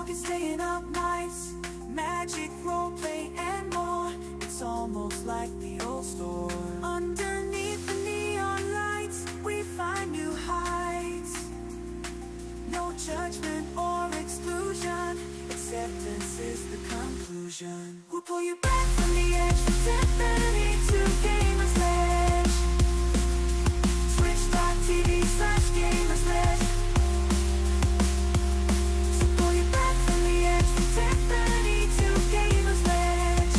talking, staying up nights, magic, roleplay, and more. It's almost like the old store. Underneath the neon lights, we find new heights. No judgment or exclusion, acceptance is the conclusion. We'll pull you back from the edge, from Tiffany to Gamersledge. Twitch.tv/Gamersledge. So pull you back from the edge, from Tiffany to Gamersledge.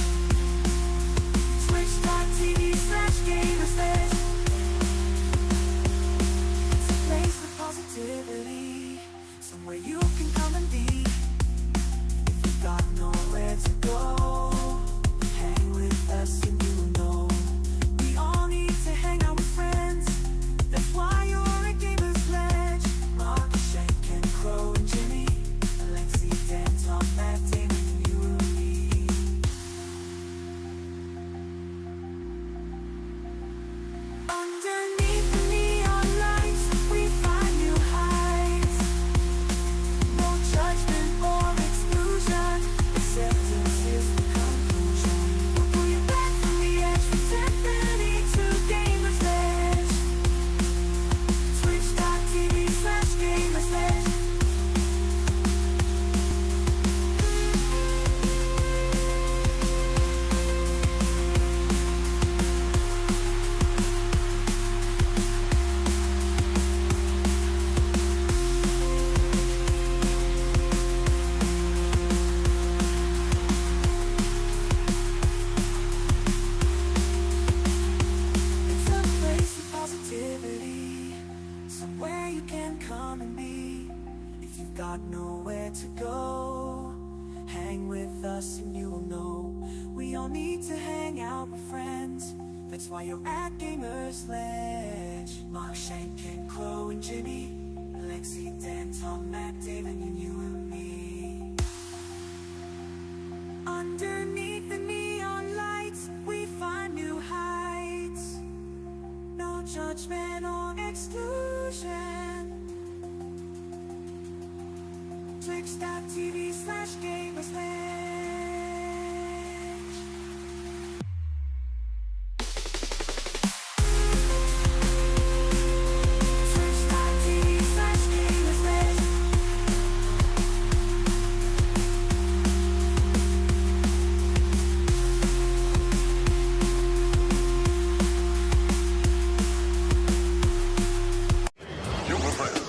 Twitch.tv/Gamersledge. It's a place with positivity, somewhere you can come and be. If you've got nowhere to go, hang with us and you'll know. We all need to hang out with friends, that's why you're a Gamersledge. Mark, Shank, and Crow, and Jimmy, Alexi, Dan, Tom, Matt, Damon, and you and me. Underneath the neon lights, we find new heights. No judgment or exclusion, acceptance is the conclusion. We'll pull you back from the edge, from Tiffany to Gamersledge. Twitch.tv/Gamersledge. It's a place of positivity, somewhere you can come and be. If you've got nowhere to go, hang with us and you'll know. We all need to hang out with friends, that's why you're at Gamersledge. Mark, Shank, and Crow, and Jimmy, Alexi, Dan, Tom, Matt, David, and you and me. Underneath the neon lights, we find new heights. No judgment or exclusion. Twitch.tv/Gamersledge. Twitch.tv/Gamersledge. Human friends,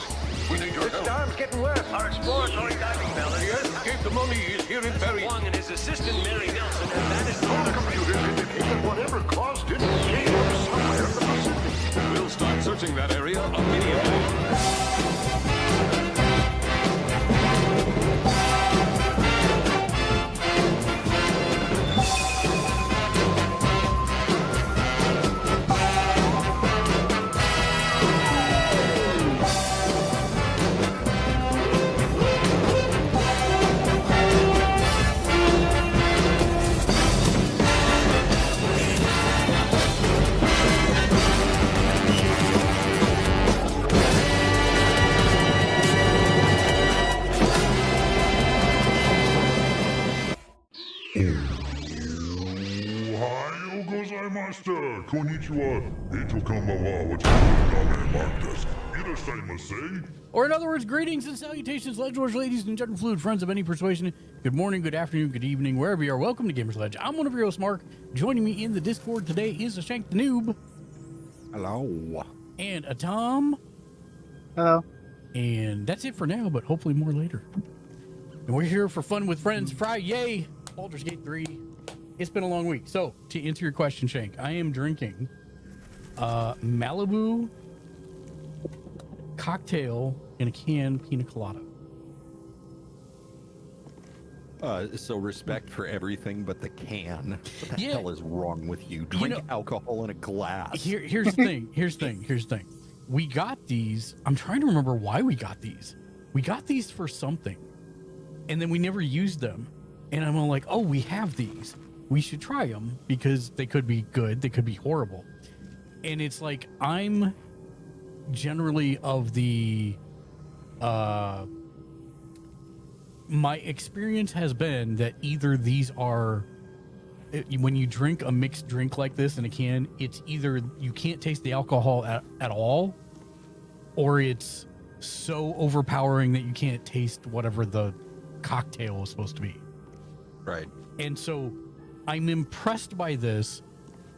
we need your The help. storm's getting worse. Our exploratory diving bell Yes, Cape the Mummy is here in Perry. Wong and his assistant Mary Nelson have managed Our to... computers indicate that whatever caused it came from somewhere in the Pacific. We'll start searching that area immediately. Ohio gozaimasu. Konnichiwa. Echo konbanwa. What's your Mark desk? Irashaimase. Or in other words, greetings and salutations, Ledgewares, ladies and gentlemen, fluid friends of any persuasion. Good morning, good afternoon, good evening, wherever you are. Welcome to Gamersledge. I'm one of your hosts, Mark. Joining me in the Discord today is a Shank the Noob. Hello. And a Tom. Hello. And that's it for now, but hopefully more later. And we're here for fun with friends. Friyay. Baldur's Gate 3. It's been a long week. So, to answer your question, Shank, I am drinking Malibu cocktail in a can pina colada. So respect for everything but the can. What the Yeah. hell is wrong with you? Drink know- alcohol in a glass. Here's the thing. Here's the thing. We got these. I'm trying to remember why we got these. We got these for something, and then we never used them. And I'm all like, oh, we have these. We should try them because they could be good. They could be horrible. And it's like, I'm generally of the my experience has been that either these are, when you drink a mixed drink like this in a can, it's either you can't taste the alcohol at all, or it's so overpowering that you can't taste whatever the cocktail is supposed to be. Right. And so I'm impressed by this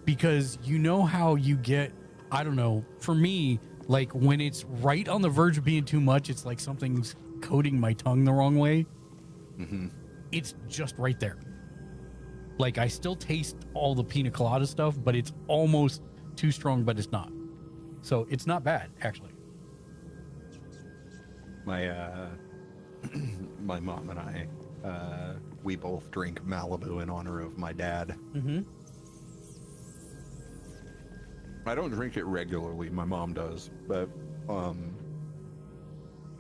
because you know how you get, I don't know, for me, like when it's right on the verge of being too much, it's like something's coating my tongue the wrong way. Mm-hmm. It's just right there. Like I still taste all the pina colada stuff, but it's almost too strong, but it's not. So it's not bad, actually. My my mom and I, we both drink Malibu in honor of my dad. Mm-hmm. I don't drink it regularly. My mom does, but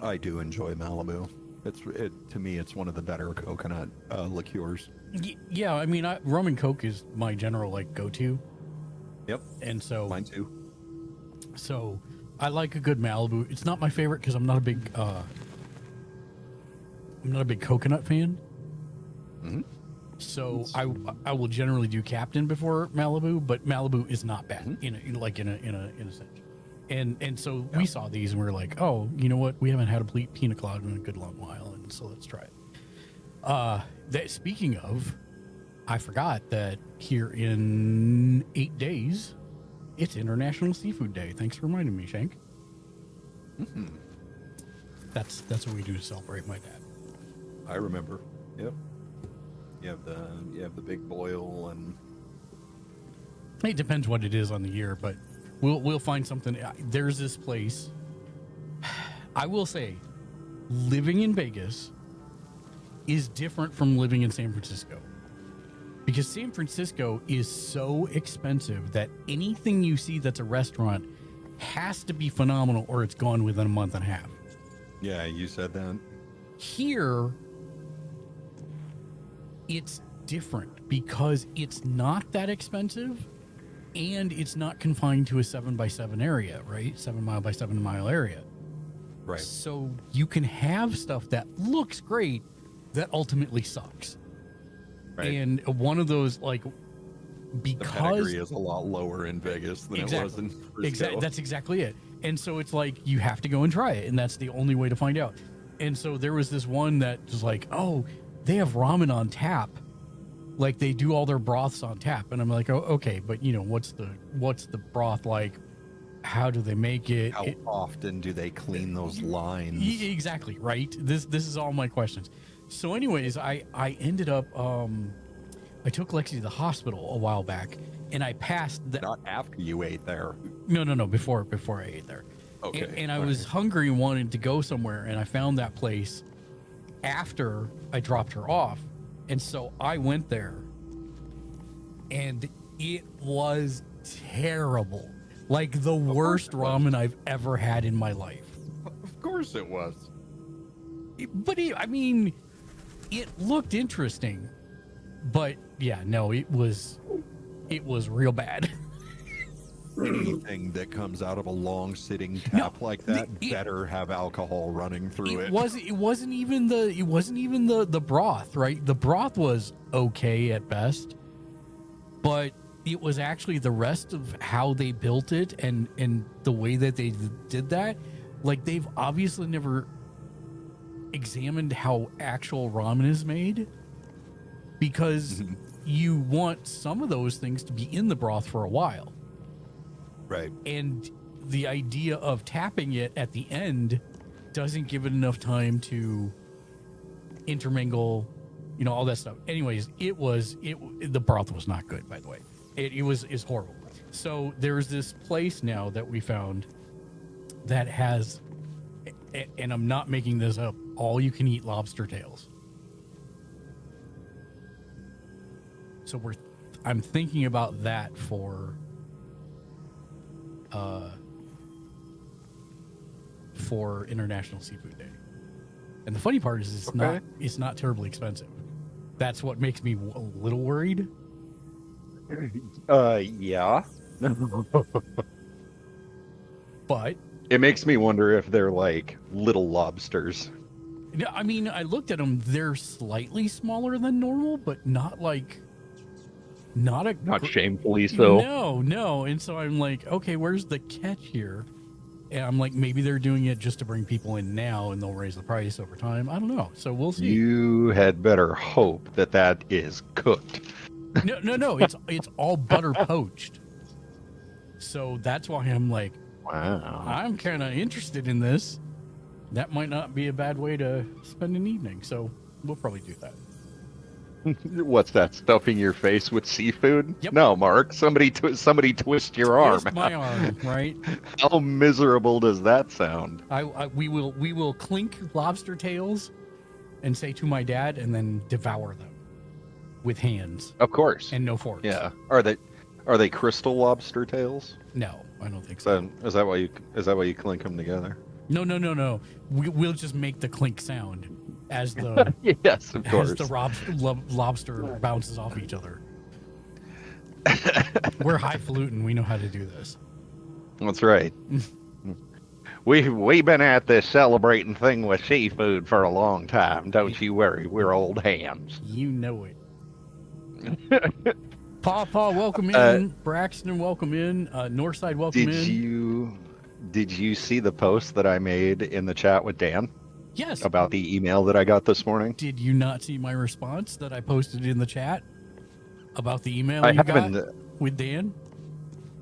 I do enjoy Malibu. To me, it's one of the better coconut liqueurs. Yeah, I mean, rum and Coke is my general like go-to. Yep, and so mine too. So I like a good Malibu. It's not my favorite because I'm not a big coconut fan. Mm-hmm. So I will generally do Captain before Malibu, but Malibu is not bad in a sense. And so we saw these and we were like, oh, you know what? We haven't had a pina colada in a good long while, and so let's try it. Speaking of, I forgot that here in 8 days, it's International Seafood Day. Thanks for reminding me, Shank. Mm-hmm. That's what we do to celebrate my dad. I remember. Yep. You have the big boil, and it depends what it is on the year, but we'll find something. There's this place. I will say, living in Vegas is different from living in San Francisco, because San Francisco is so expensive that anything you see that's a restaurant has to be phenomenal, or it's gone within a month and a half. yeah, you said that. Here, it's different because it's not that expensive and it's not confined to a 7x7 area, right? 7 mile by 7 mile area. Right. So you can have stuff that looks great that ultimately sucks. Right. And one of those, like, The because pedigree is a lot lower in Vegas than it was in Frisco. That's exactly it. And so it's like you have to go and try it, and that's the only way to find out. And so there was this one that was like, oh, they have ramen on tap, like they do all their broths on tap. And I'm like, oh, okay, but you know, what's the broth like? How do they make it? How often do they clean those lines? Exactly, right? This is all my questions. So anyways, I ended up I took Lexi to the hospital a while back, and I passed that. Not after you ate there. No, before I ate there. Okay. And I was hungry and wanted to go somewhere, and I found that place after I dropped her off. And so I went there, and it was terrible. Like the worst ramen I've ever had in my life. Of course it was. But I mean, it looked interesting. But yeah, no, it was real bad. Anything that comes out of a long sitting tap like that better have alcohol running through it. It wasn't even the broth, right? The broth was okay at best, but it was actually the rest of how they built it and the way that they did that. Like, they've obviously never examined how actual ramen is made, because you want some of those things to be in the broth for a while. Right. And the idea of tapping it at the end doesn't give it enough time to intermingle, you know, all that stuff. Anyways, the broth was not good, by the way. It's horrible. So there's this place now that we found that has, and I'm not making this up, all you can eat lobster tails. So I'm thinking about that for International Seafood Day. And the funny part is it's not terribly expensive. That's what makes me a little worried. Yeah. But It makes me wonder if they're like little lobsters. Yeah, I mean, I looked at them. They're slightly smaller than normal, but not Not shamefully so. No. And so I'm like, okay, where's the catch here? And I'm like, maybe they're doing it just to bring people in now, and they'll raise the price over time. I don't know. So we'll see. You had better hope that is cooked. No. It's all butter poached. So that's why I'm like, Wow. I'm kind of interested in this. That might not be a bad way to spend an evening. So we'll probably do that. What's that? Stuffing your face with seafood? Yep. No, Mark. Somebody twist your arm. Twist my arm, right? How miserable does that sound? We will clink lobster tails and say to my dad, and then devour them with hands Of course. and no forks. Yeah. Are they crystal lobster tails? No, I don't think so. Is that why you clink them together? No. We'll just make the clink sound as the Yes, of course. as the lobster bounces off each other. We're highfalutin. We know how to do this. That's right. We've been at this celebrating thing with seafood for a long time. Don't you worry, we're old hams. You know it. Paw, welcome in. Braxton, welcome in. Northside, welcome in. Did you see the post that I made in the chat with Dan Yes. about the email that I got this morning? Did you not see my response that I posted in the chat about the email I you got haven't. with Dan?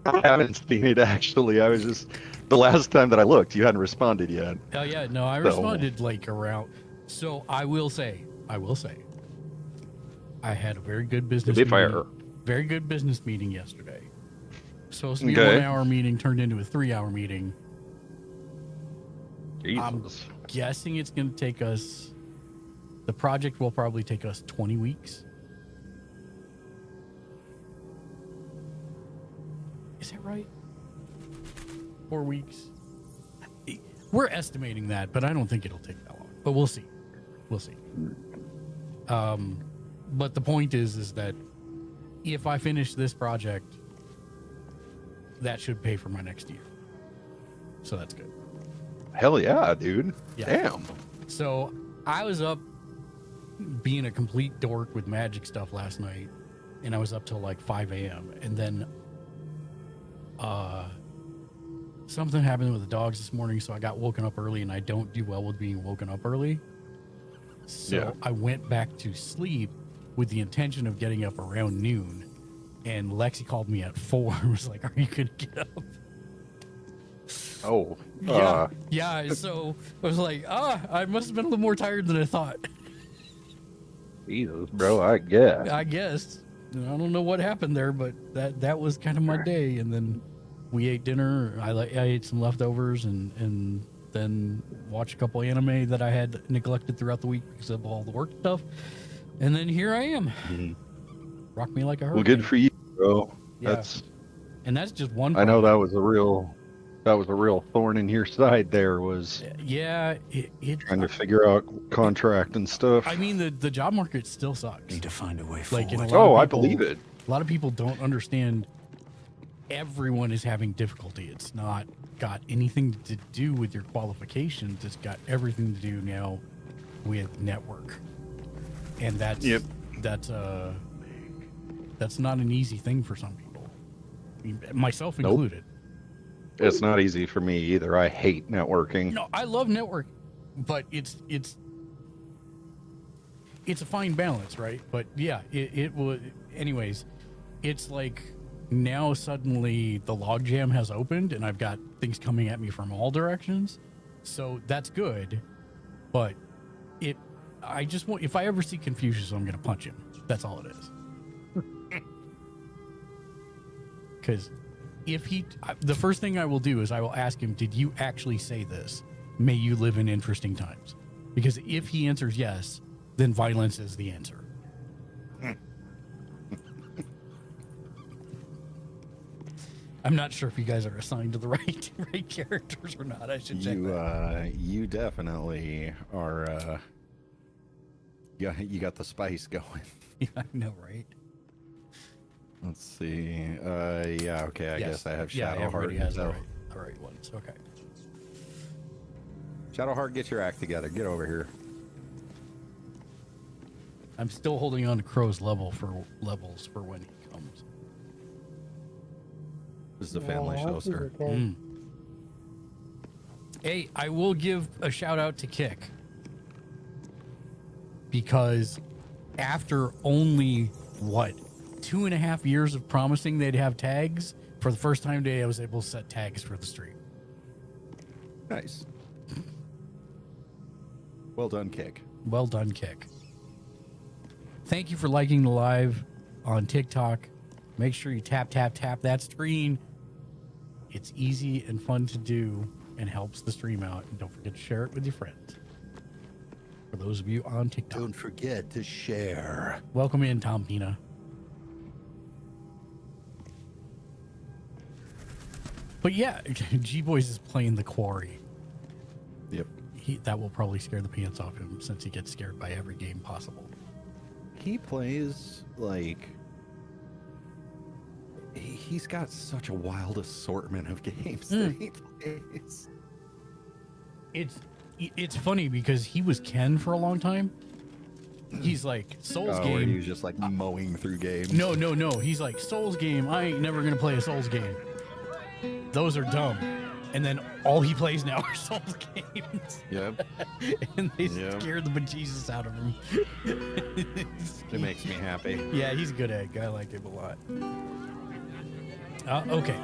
I haven't seen it actually. I was just the last time that I looked, you hadn't responded yet. Oh yeah, no, I responded like around. So I will say, I had a very good business. To be fair. Very good business meeting yesterday. Supposed to be Okay. a 1 hour meeting, turned into a 3 hour meeting. I'm Jesus. guessing it's going to take us. The project will probably take us 20 weeks. Is that right? 4 weeks. We're estimating that, but I don't think it'll take that long. But we'll see. We'll see. But the point is that if I finish this project, that should pay for my next year. So that's good. Hell yeah, dude. Yeah. Damn. So I was up being a complete dork with magic stuff last night, and I was up till like 5 a.m. And then something happened with the dogs this morning, so I got woken up early, and I don't do well with being woken up early. So Yeah. I went back to sleep with the intention of getting up around noon. And Lexi called me at 4 and was like, "Are you gonna get up?" Oh. Yeah. So I was like, I must have been a little more tired than I thought. Jesus, bro, I guess. I guess. I don't know what happened there, but that was kind of my day. And then we ate dinner. I ate some leftovers and then watched a couple anime that I had neglected throughout the week because of all the work stuff. And then here I am. Rock me like a hurricane. Well, good for you, bro. Yeah. That's just one. I know that was a real thorn in your side. There was trying to figure out contract and stuff. I mean, the job market still sucks. Need to find a way Like, forward. in a lot of I people- believe it. A lot of people don't understand. Everyone is having difficulty. It's not got anything to do with your qualifications. It's got everything to do now with network, and that's not an easy thing for some people, myself included. It's not easy for me either. I hate networking. No, I love network, but it's a fine balance, right? But yeah, it would. Anyways, it's like now suddenly the logjam has opened, and I've got things coming at me from all directions. So that's good, but I just want, if I ever see Confucius, I'm gonna punch him. That's all it is. Because the first thing I will do is I will ask him, "Did you actually say this? May you live in interesting times." Because if he answers yes, then violence is the answer. I'm not sure if you guys are assigned to the right characters or not. I should check that. You definitely are. You got the spice going. Yeah, I know, right? Let's see. Yeah. Okay. I guess I have Shadowheart. Everybody has so. the right ones. Okay. Shadowheart, get your act together. Get over here. I'm still holding on to Crow's levels for when he comes. This is a family show, sir. Hey, I will give a shout out to Kick, because after only 2.5 years of promising they'd have tags, for the first time today I was able to set tags for the stream. Nice. Well done, Kick. Well done, Kick. Thank you for liking the live on TikTok. Make sure you tap that screen. It's easy and fun to do and helps the stream out. And don't forget to share it with your friends. For those of you on TikTok. Don't forget to share. Welcome in, Tom Pina. But yeah, G-Boys is playing the Quarry. Yep. That will probably scare the pants off him, since he gets scared by every game possible. He plays like... He's got such a wild assortment of games that he plays. It's funny because he was Ken for a long time. He's like, Souls game. He was just like mowing through games. No. He's like, Souls game. I ain't never going to play a Souls game. Those are dumb. And then all he plays now are Souls games. Yep. And they scare the bejesus out of him. It makes me happy. Yeah, he's a good egg. I like him a lot. Okay.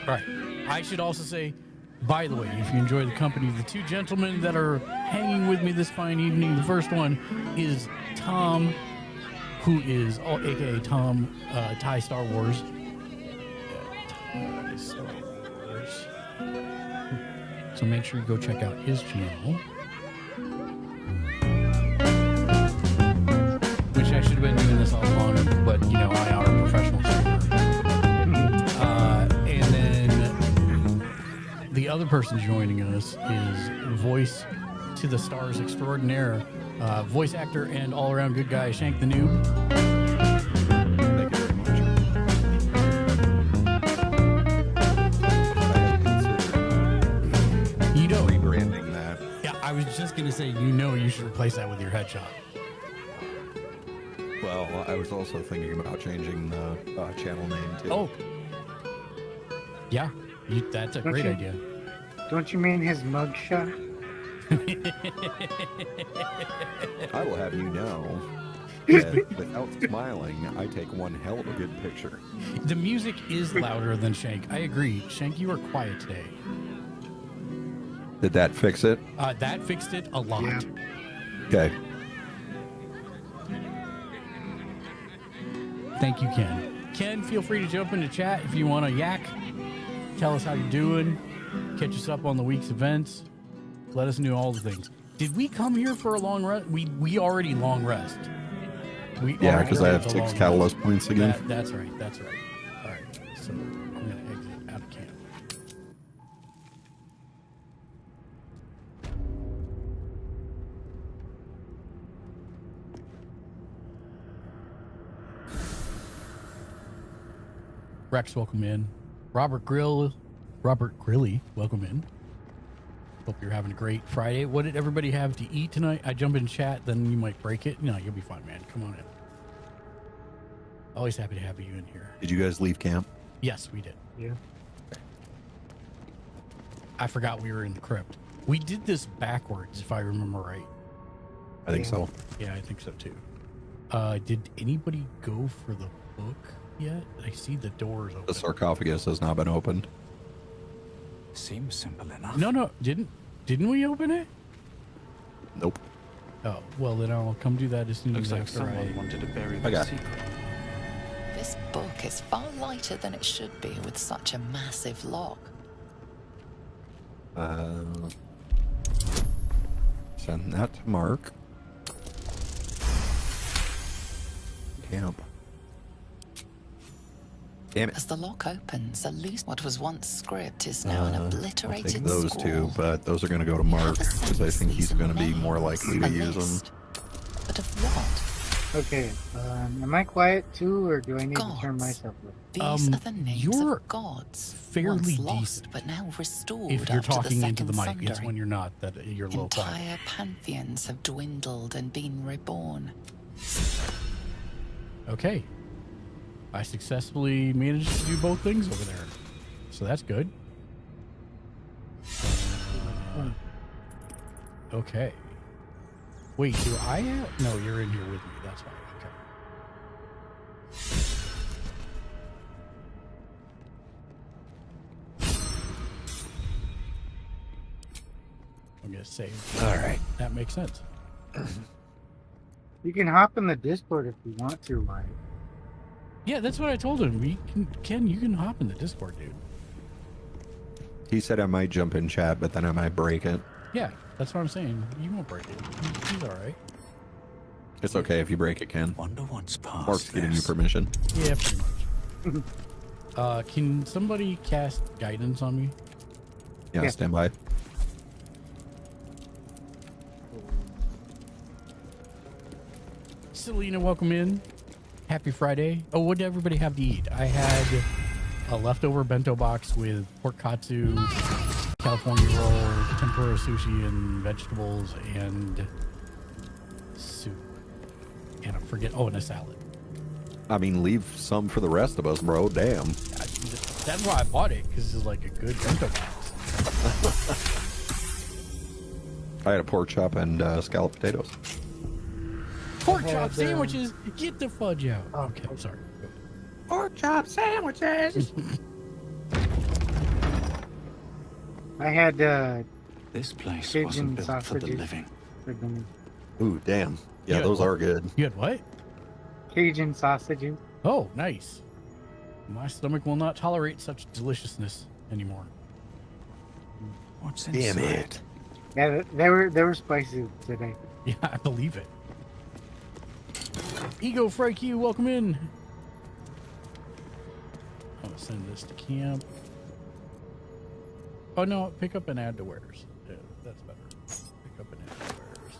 All right. I should also say, by the way, if you enjoy the company, the two gentlemen that are hanging with me this fine evening, the first one is Tom, who is, aka Tom, Thai Star Wars. Thai Star Wars. So make sure you go check out his channel. Wish I should have been doing this all along, but you know, I are a professional streamer. And then the other person joining us is voice to the stars extraordinaire, voice actor and all-around good guy, Shank the Noob. Thank you very much. You know, Rebranding that. yeah, I was just gonna say, you should replace that with your headshot. Well, I was also thinking about changing the channel name too. Oh, yeah, that's a great idea. Don't you mean his mugshot? I will have you know that without smiling, I take one hell of a good picture. The music is louder than Shank. I agree. Shank, you are quiet today. Did that fix it? That fixed it a lot. Yeah. Okay. Thank you, Ken. Ken, feel free to jump into chat if you want to yak. Tell us how you're doing. Catch us up on the week's events. Let us know all the things. Did we come here for a long rest? We already long rest. Yeah, because I have 6 catalyst points again. That's right. All right. So I'm going to exit out of camp. Rex, welcome in. Robert Grilly, welcome in. Hope you're having a great Friday. What did everybody have to eat tonight? I jump in chat, then you might break it. No, you'll be fine, man. Come on in. Always happy to have you in here. Did you guys leave camp? Yes, we did. Yeah. I forgot we were in the crypt. We did this backwards, if I remember right. I think so. Yeah, I think so too. Did anybody go for the book yet? I see the doors open. The sarcophagus has not been opened. Seems simple enough. No, didn't we open it? Nope. Oh, well then I'll come do that as soon as after I wanted to bury I got it. This book is far lighter than it should be with such a massive lock. Send that to Mark. Camp. Damn it. As the lock opens, a loose what was once script is now an I'll obliterated take those scrawl. two, but those are going to go to You Mark have a because I sense think he's these are going to be names, more likely to a use them. list. But of what? Okay, am I quiet too, or do I need to turn Gods. myself up? These are the names you're of gods, fairly once lost decent. but now restored If you're after talking the into the second mic, it's sundering. when you're not that you're low quiet. Entire pantheons have dwindled and been reborn. Okay. I successfully managed to do both things over there. So that's good. Okay. Wait, do I have... No, you're in here with me. That's fine. Okay. I'm going to save. All right. That makes sense. You can hop in the Discord if you want to, Wyatt. Yeah, that's what I told him. Ken, you can hop in the Discord, dude. He said I might jump in chat, but then I might break it. Yeah, that's what I'm saying. You won't break it. He's all right. It's okay if you break it, Ken. Wonder what's past Mark's giving you this. permission. Yeah, pretty much. Can somebody cast guidance on me? Yeah, Yeah. stand by. Selena, welcome in. Happy Friday. Oh, what did everybody have to eat? I had a leftover bento box with pork katsu, California roll, tempura sushi, and vegetables, and soup. And I forget. Oh, and a salad. I mean, leave some for the rest of us, bro. Damn. That's why I bought it, because it's like a good bento box. I had a pork chop and scalloped potatoes. Pork chop sandwiches. Get the fudge out. Okay, sorry. Pork chop sandwiches. I had This place Pigeon wasn't built for the sausages. living. for dinner. Ooh, damn. Yeah, Yeah, those well- are good. You had what? Cajun sausages. Oh, nice. My stomach will not tolerate such deliciousness anymore. What's Damn inside? it. Yeah, they were spicy today. Yeah, I believe it. Ego Frank, you welcome in. I'll send this to camp. Oh no, pick up and add to wares. Yeah, that's better. Pick up and add to wares.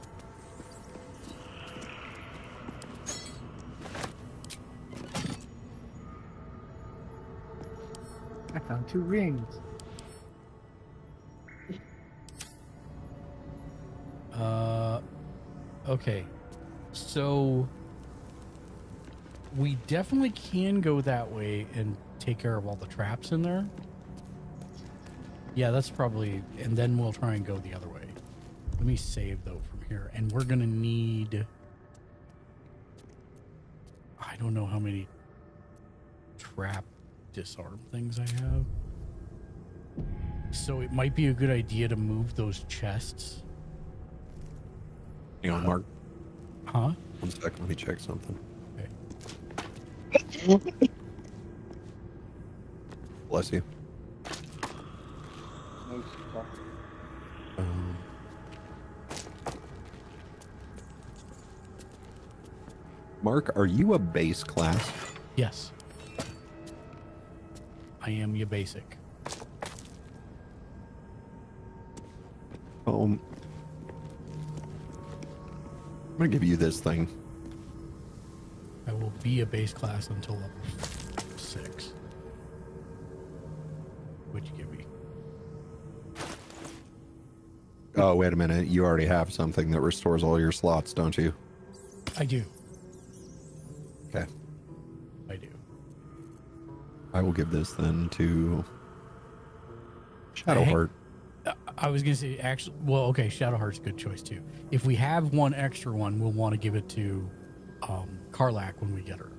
I found 2 rings. Okay. So we definitely can go that way and take care of all the traps in there. Yeah, that's probably, and then we'll try and go the other way. Let me save though from here. And we're gonna need, I don't know how many trap disarm things I have. So it might be a good idea to move those chests. Hang on, Mark. Huh? 1 second, let me check something. Okay. Bless you. Mark, are you a base class? Yes. I am your basic. I'm gonna give you this thing. I will be a base class until level 6. What'd you give me? Oh, wait a minute. You already have something that restores all your slots, don't you? I do. Okay. I do. I will give this then to Shadowheart. I was going to say, actually, well, okay, Shadowheart's a good choice too. If we have one extra one, we'll want to give it to Karlak when we get her.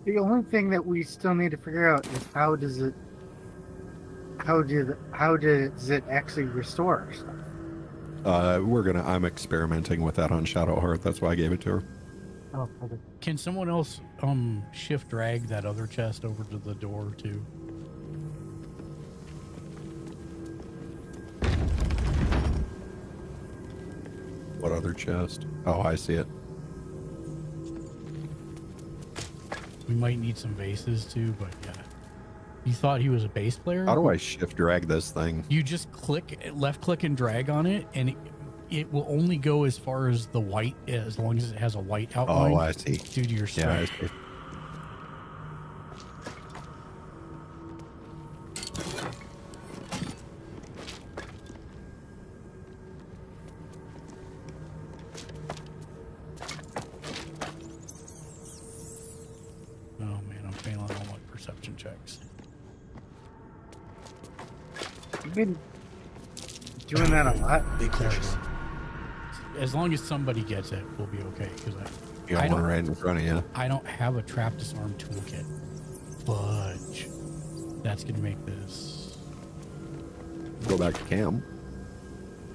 The only thing that we still need to figure out is how does it actually restore our stuff? I'm experimenting with that on Shadowheart. That's why I gave it to her. Oh, okay. Can someone else shift drag that other chest over to the door too? What other chest? Oh, I see it. We might need some vases too, but yeah. You thought he was a bass player? How do I shift drag this thing? You just left click and drag on it, and it will only go as far as the white, as long as it has a white outline. Oh, I see. Due to your Yeah, I strength. see. Oh man, I'm failing all my perception checks. You've been doing that a lot. Be cautious. As long as somebody gets it, we'll be okay. Because You got one right in front of you. I don't have a trap disarm toolkit. Fudge. That's gonna make this. Go back to camp.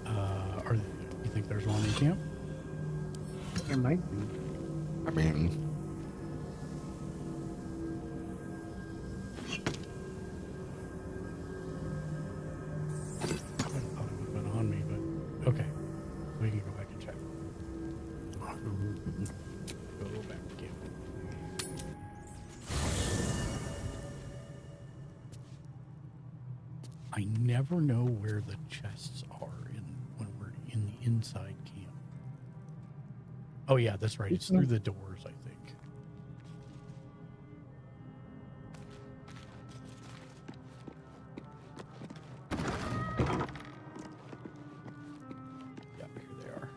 You think there's one in camp? There might be. I mean, I thought it would have been on me, but okay. We can go back and check. Go back to camp. I never know where the chests are when we're in the inside camp. Oh yeah, that's right. It's through the doors, I think. Yeah, here they are.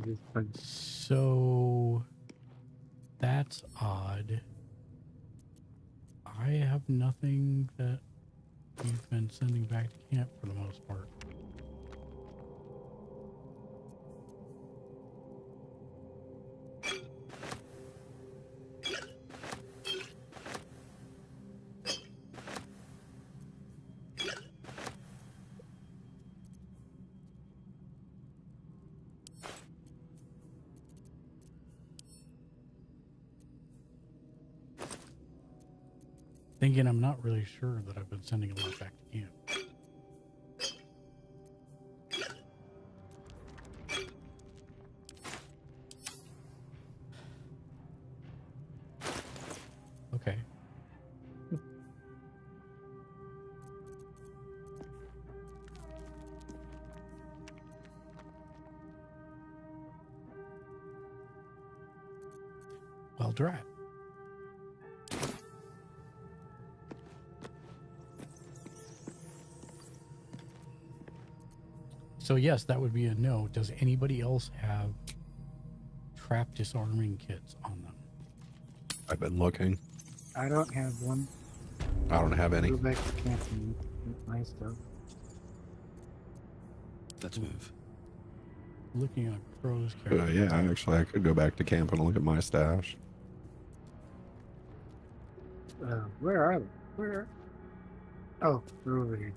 Just fun. So that's odd. I have nothing that we've been sending back to camp for the most part. Thinking I'm not really sure that I've been sending a lot back to camp. Okay. Well, drat. So yes, that would be a no. Does anybody else have trap disarming kits on them? I've been looking. I don't have one. I don't have any. Go back to camp and get my stuff. Let's move. Looking at Crow's character. Yeah, actually, I could go back to camp and look at my stash. Where are they? Where? Oh, they're over here.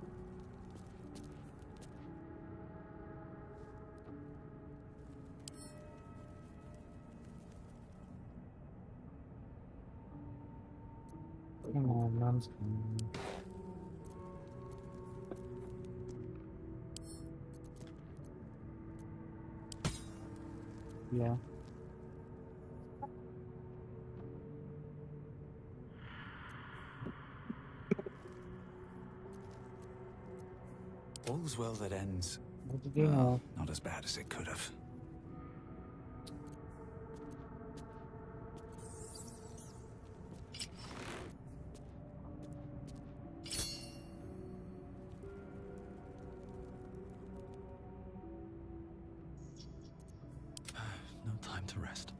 Come on, mom's coming. Yeah. All's well that ends. What did you know? Not as bad as it could have. No time to rest.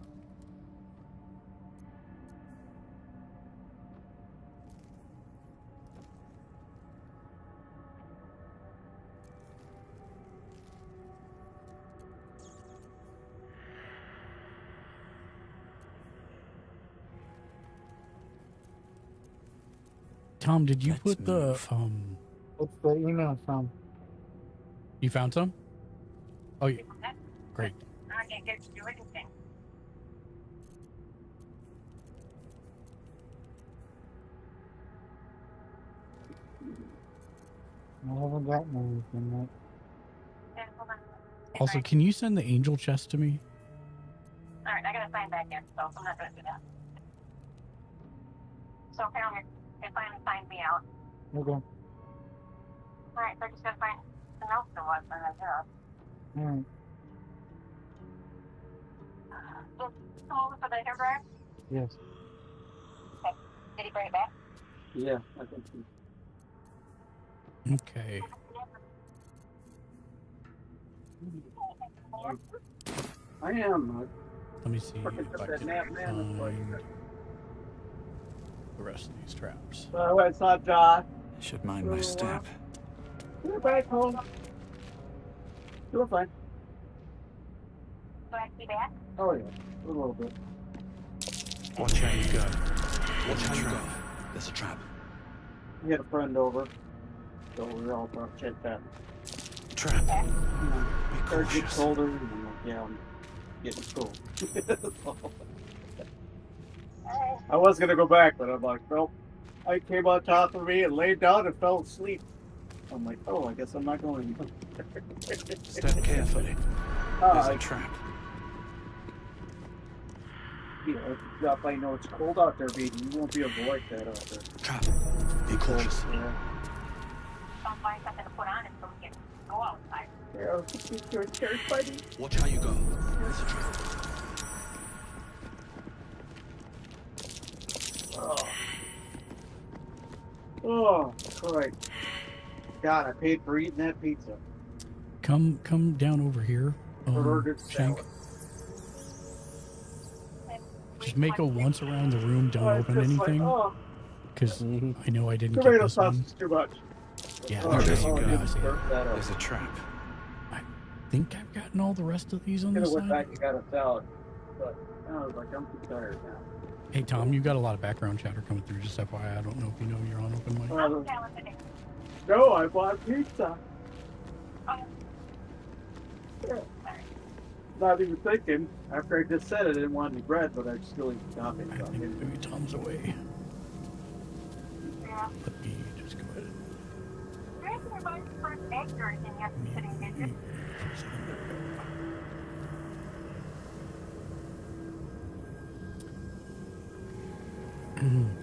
Tom, did you Let's put the move. What's the email from? You found some? Oh, yeah. Great. I can't get to do anything. I haven't gotten anything yet. Yeah, hold on. Also, can you send the angel chest to me? Alright, I gotta sign back in, so I'm not gonna do that. So apparently it finally signed me out. Okay. Alright, so I just gotta find something else to watch on that job. Alright. Just come over for the hair dryer? Yes. Okay. Did he bring it back? Yeah, I think so. Okay. I am. Let me see if I Fucking took that can nap, man. It's like- find the rest of these traps. It's not Josh. Should mind my step. We're back home. You're fine. Do I have to be back? Oh yeah, a little bit. Watch how you go. Watch how you go. There's a trap. We had a friend over, so we were all about chit chat. Trap. You know, Be started getting cautious. colder, and I'm like, yeah, I'm getting cold. I was gonna go back, but I'm like, nope. I came on top of me and laid down and fell asleep. I'm like, oh, I guess I'm not going. Step carefully. There's a trap. You know, if I know it's cold out there, baby, you won't be able to like that out there. Trap. Be cautious. Yeah. I'll find something to put on it so we can go outside. Yeah, you're scared, buddy. Watch how you go. There's a trap. Oh, alright. God, I paid for eating that pizza. Come down over here, Ordered Shank. salad. Just make a once around the room. Don't Oh, it's open just like, anything, oh, because I know I didn't get tomato this sauce one. is too much. Yeah, Oh, there you oh, go. yeah. Now I see it. burp that up. There's a trap. I think I've gotten all the rest of these on I this went side. back and got a salad, but I was like, I'm too tired now. Hey Tom, you got a lot of background chatter coming through. Just FYI, I don't know if you know you're on open mic. I'm talented. No, I bought pizza. Oh. Yeah. Not even thinking. After I just said it, I didn't want any bread, but I still eat the topping. I think maybe Tom's away. Yeah. Let me just go ahead. There's my first egg or anything you have to sit in kitchen.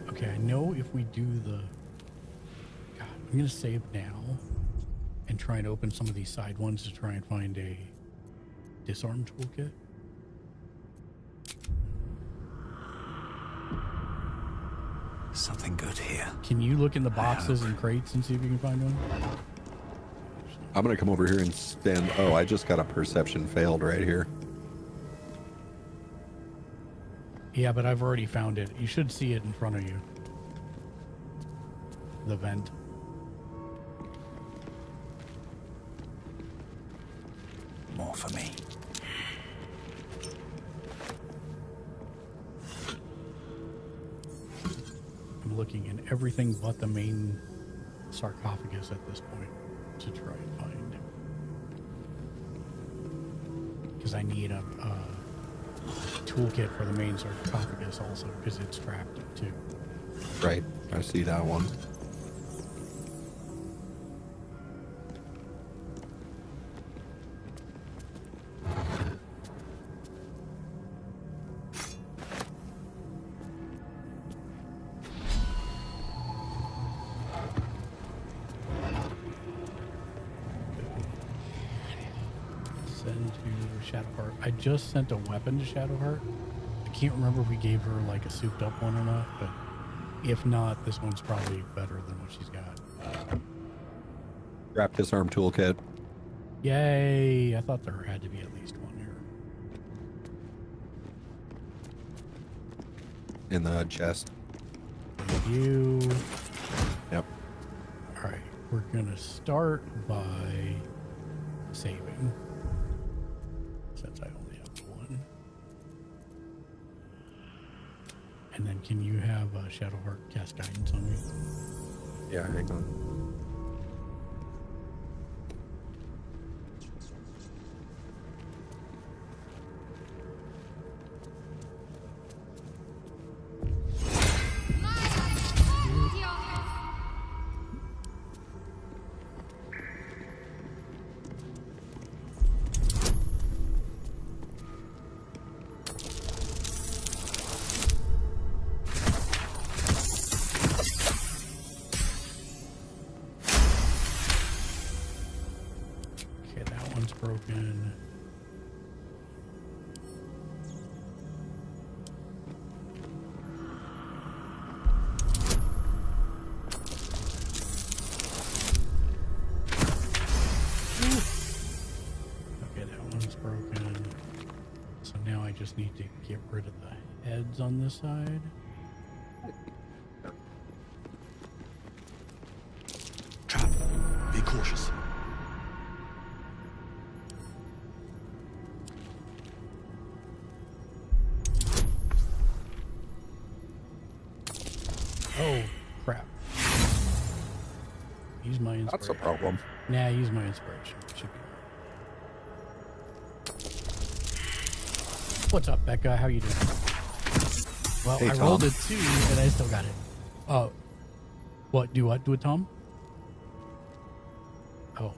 Okay, I know if we do the... God, I'm going to save now and try and open some of these side ones to try and find a disarm toolkit. Something good here. Can you look in the boxes and crates and see if you can find one? I'm gonna come over here and stand. Oh, I just got a perception failed right here. Yeah, but I've already found it. You should see it in front of you. The vent. More for me. I'm looking in everything but the main sarcophagus at this point to try and find. Because I need a toolkit for the main sarcophagus also, because it's trapped too. Right, I see that one. Send to Shadowheart. I just sent a weapon to Shadowheart. I can't remember if we gave her like a souped up one or not, but if not, this one's probably better than what she's got. Wrap disarm toolkit. Yay! I thought there had to be at least one here. In the chest. Thank you. Yep. Alright, we're gonna start by saving. Since I only have one. And then can you have Shadowheart cast guidance on me? Yeah, hang on. Okay, that one's broken. Okay, that one's broken. So now I just need to get rid of the heads on this side. Trap. Be cautious. Oh, crap. Use my inspiration. That's a problem. Nah, use my inspiration. Should be right. What's up, Becca? How you doing? Well, Hey, I Tom. rolled a 2, and I still got it. Oh. What? Do what? Do it, Tom? Oh.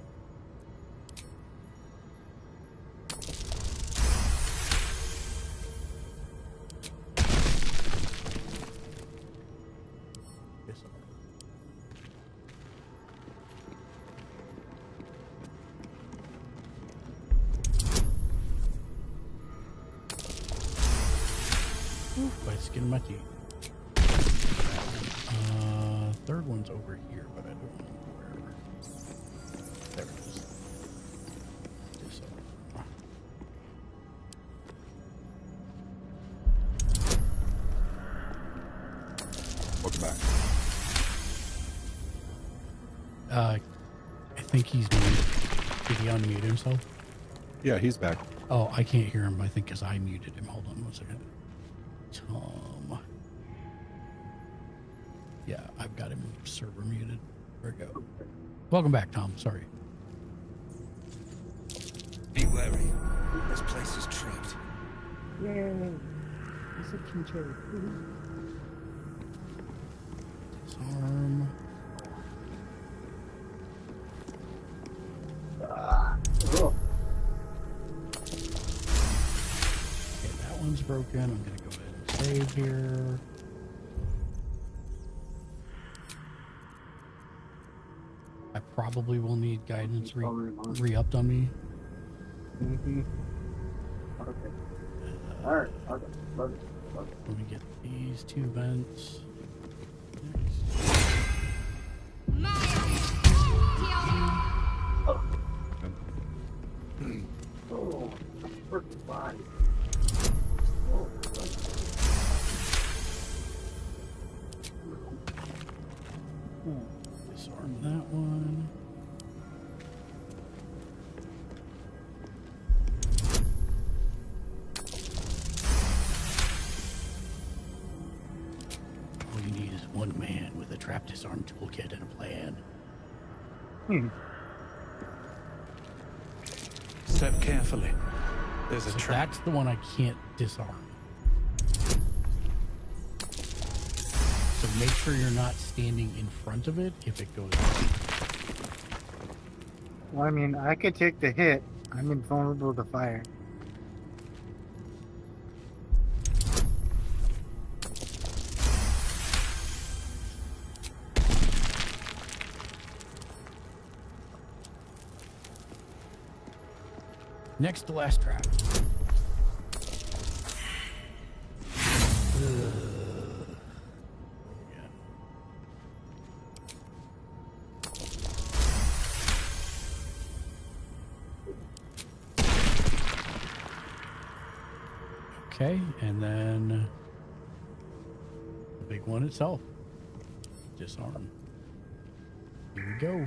Yes, sir. By the skin of my teeth. Third one's over here, but I don't know where. There it is. Disarm. Welcome back. I think he's muted. Did he unmute himself? Yeah, he's back. Oh, I can't hear him, I think, because I muted him. Hold on one second. Tom. Yeah, I've got him server muted. There we go. Welcome back, Tom. Sorry. Be wary. This place is trapped. Disarm. Okay, that one's broken. I'm going to go ahead and save here. I probably will need guidance re-upped on me. Mm-hmm. Okay. Alright, okay. Love it. Love it. Let me get these 2 vents. Oh, freaking body. Oh, Disarm that one. All you need is one man with a trap disarm toolkit and a plan. Step carefully. There's a So trap. that's the one I can't disarm. So make sure you're not standing in front of it if it goes off. Well, I mean, I could take the hit. I'm invulnerable to fire. Next to last trap. Okay, and then the big one itself. Disarm. Here we go.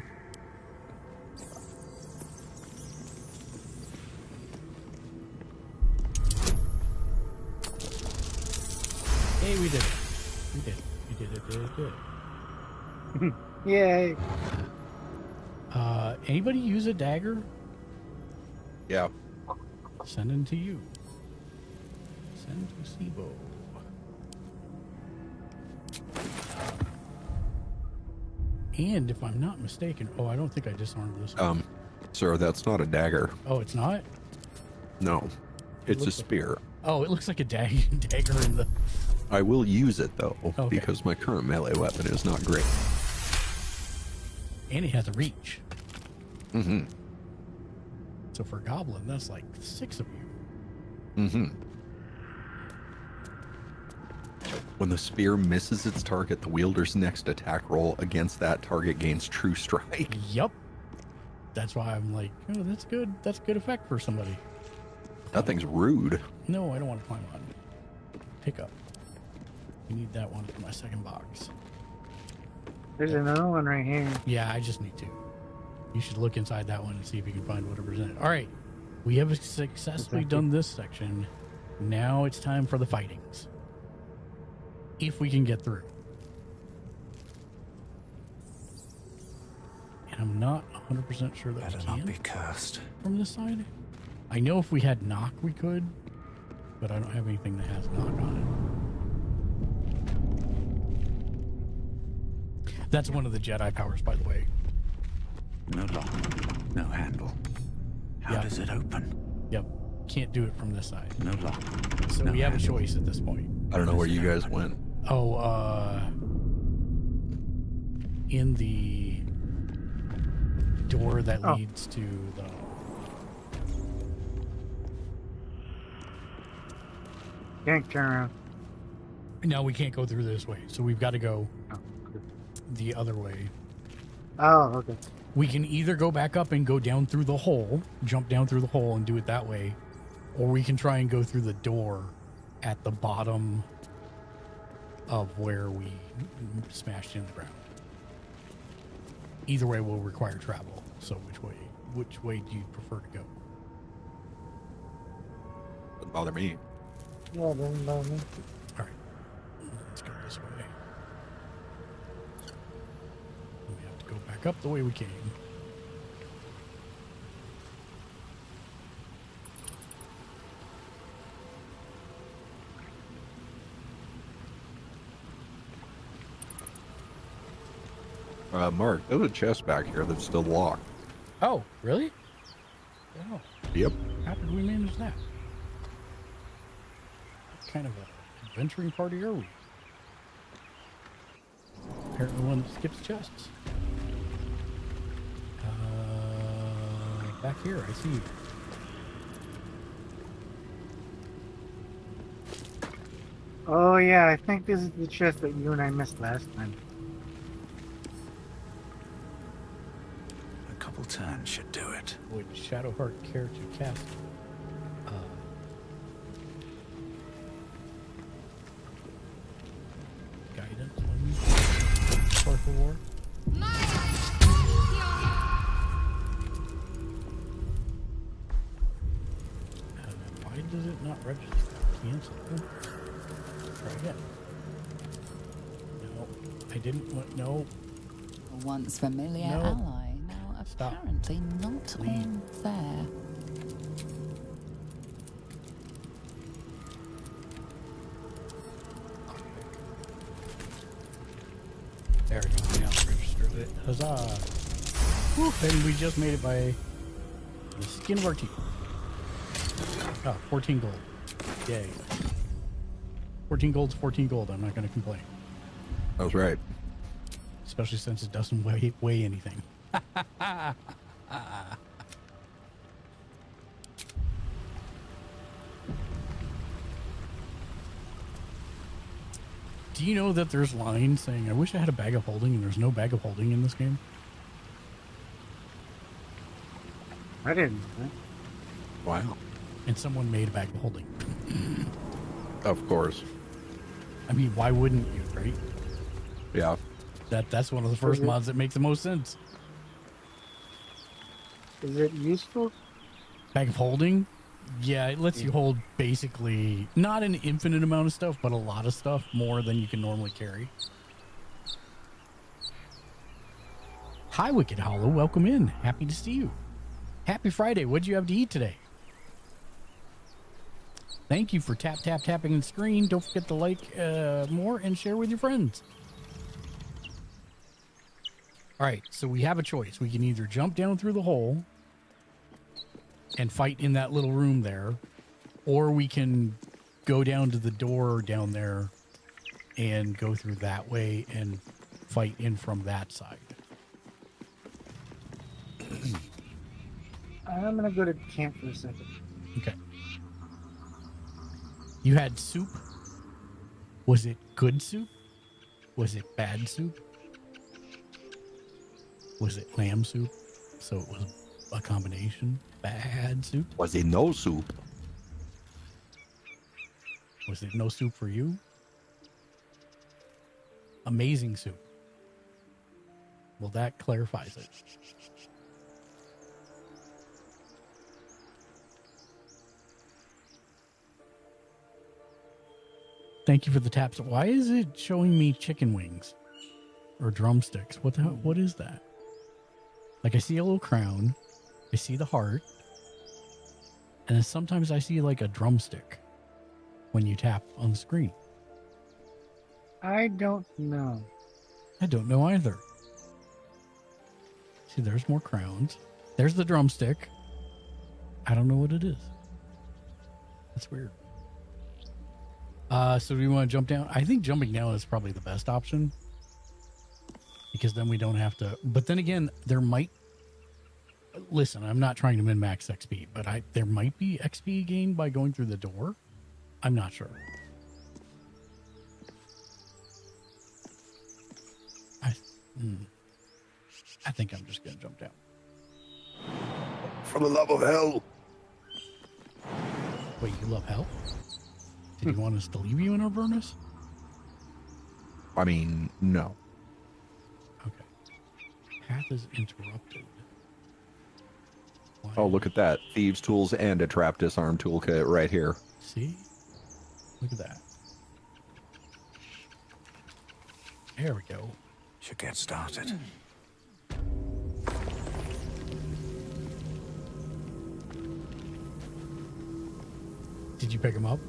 Hey, we did it. We did it. We did it. Did it. Did it. Yay. Anybody use a dagger? Yeah. Sending to you. Send to Sibo. And if I'm not mistaken, I don't think I disarmed this one. Sir, that's not a dagger. Oh, it's not? No, it's a spear. Oh, it looks like a dagger in the... I will use it, though, Okay. because my current melee weapon is not great. And it has a reach. Mm-hmm. So for a goblin, that's like 6 of you. Mm-hmm. When the spear misses its target, the wielder's next attack roll against that target gains true strike. Yep. That's why I'm like, oh, that's good. That's good effect for somebody. That thing's rude. No, I don't want to climb on. Pick up. You need that one for my second box. There's another one right here. Yeah, I just need to. You should look inside that one and see if you can find whatever's in it. All right. We have successfully done this section. Now it's time for the fightings. If we can get through. And I'm not 100% sure that we can. Not be cursed. From this side. I know if we had knock, we could. But I don't have anything that has knock on it. That's one of the Jedi powers, by the way. No lock, no handle. How does it open? Yep. Can't do it from this side. No lock. So we have a choice at this point. I don't know where you guys went. In the door that leads to the... Can't turn around. No, we can't go through this way. So we've got to go the other way. Oh, okay. We can either go back up and go down through the hole, jump down through the hole and do it that way, or we can try and go through the door at the bottom of where we smashed in the ground. Either way will require travel. So which way do you prefer to go? Doesn't bother me. Yeah, doesn't bother me. All right, let's go this way. We have to go back up the way we came. Mark, there's a chest back here that's still locked. Oh, really? Oh. Yep. How did we manage that? What kind of an adventuring party are we? Apparently one that skips chests. Back here, I see you. Oh yeah, I think this is the chest that you and I missed last time. A couple turns should do it. Would Shadowheart care to cast guidance on me? Sparkle War? Why does it not register? Cancel. Try again. No, I didn't want. No. A once familiar No. ally, now Stop. apparently not Leave. on there. There we go. Now it's registered it. Huzzah! Whew, and we just made it by the skin of our teeth. Oh, 14 gold. Yay. 14 gold's 14 gold. I'm not going to complain. That was right. Especially since it doesn't weigh anything. Do you know that there's lines saying, I wish I had a bag of holding, and there's no bag of holding in this game? I didn't know that. Wow. And someone made a bag of holding. Of course. I mean, why wouldn't you, right? Yeah. That's one of the first mods that makes the most sense. Is it useful? Bag of holding? Yeah, it lets you hold basically not an infinite amount of stuff, but a lot of stuff, more than you can normally carry. Hi, Wicked Hollow. Welcome in. Happy to see you. Happy Friday. What'd you have to eat today? Thank you for tapping the screen. Don't forget to like more and share with your friends. All right, so we have a choice. We can either jump down through the hole and fight in that little room there, or we can go down to the door down there and go through that way and fight in from that side. I'm gonna go to camp for a second. Okay. You had soup? Was it good soup? Was it bad soup? Was it lamb soup? So it was a combination. Bad soup? Was it no soup? Was it no soup for you? Amazing soup. Well, that clarifies it. Thank you for the taps. Why is it showing me chicken wings or drumsticks? What the hell? What is that? Like, I see a little crown. I see the heart. And then sometimes I see like a drumstick when you tap on the screen. I don't know. I don't know either. See, there's more crowns. There's the drumstick. I don't know what it is. That's weird. So do you want to jump down? I think jumping down is probably the best option. Because then we don't have to... But then again, there might... Listen, I'm not trying to min-max XP, but there might be XP gained by going through the door. I'm not sure. I think I'm just going to jump down. For the love of hell. Wait, you love hell? Did you want us to leave you in Avernus? I mean, no. Okay. Path is interrupted. Why? Oh, look at that. Thieves' tools and a trap disarm toolkit right here. See? Look at that. There we go. Should get started. Did you pick him up?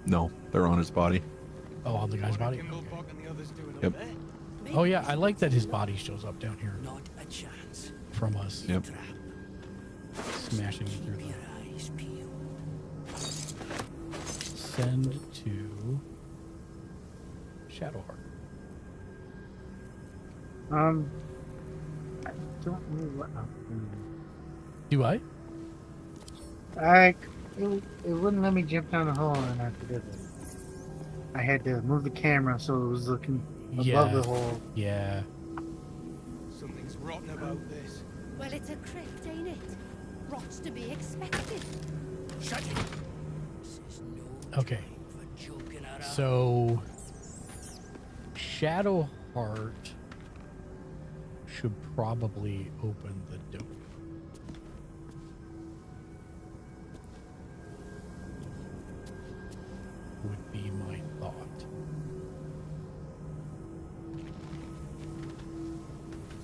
No, they're on his body. Oh, on the guy's body? Yep. Oh, yeah, I like that his body shows up down here. Not a chance. From us. Yep. Smashing through the... Send to... Shadowheart. I don't know what I'm doing. Do I? It wouldn't let me jump down the hole and I did it. I had to move the camera so it was looking above the hole. Yeah. Something's rotten about this. Well, it's a crypt, ain't it? Rots to be expected. Shut it. Okay. So... Shadowheart should probably open the door. Would be my thought.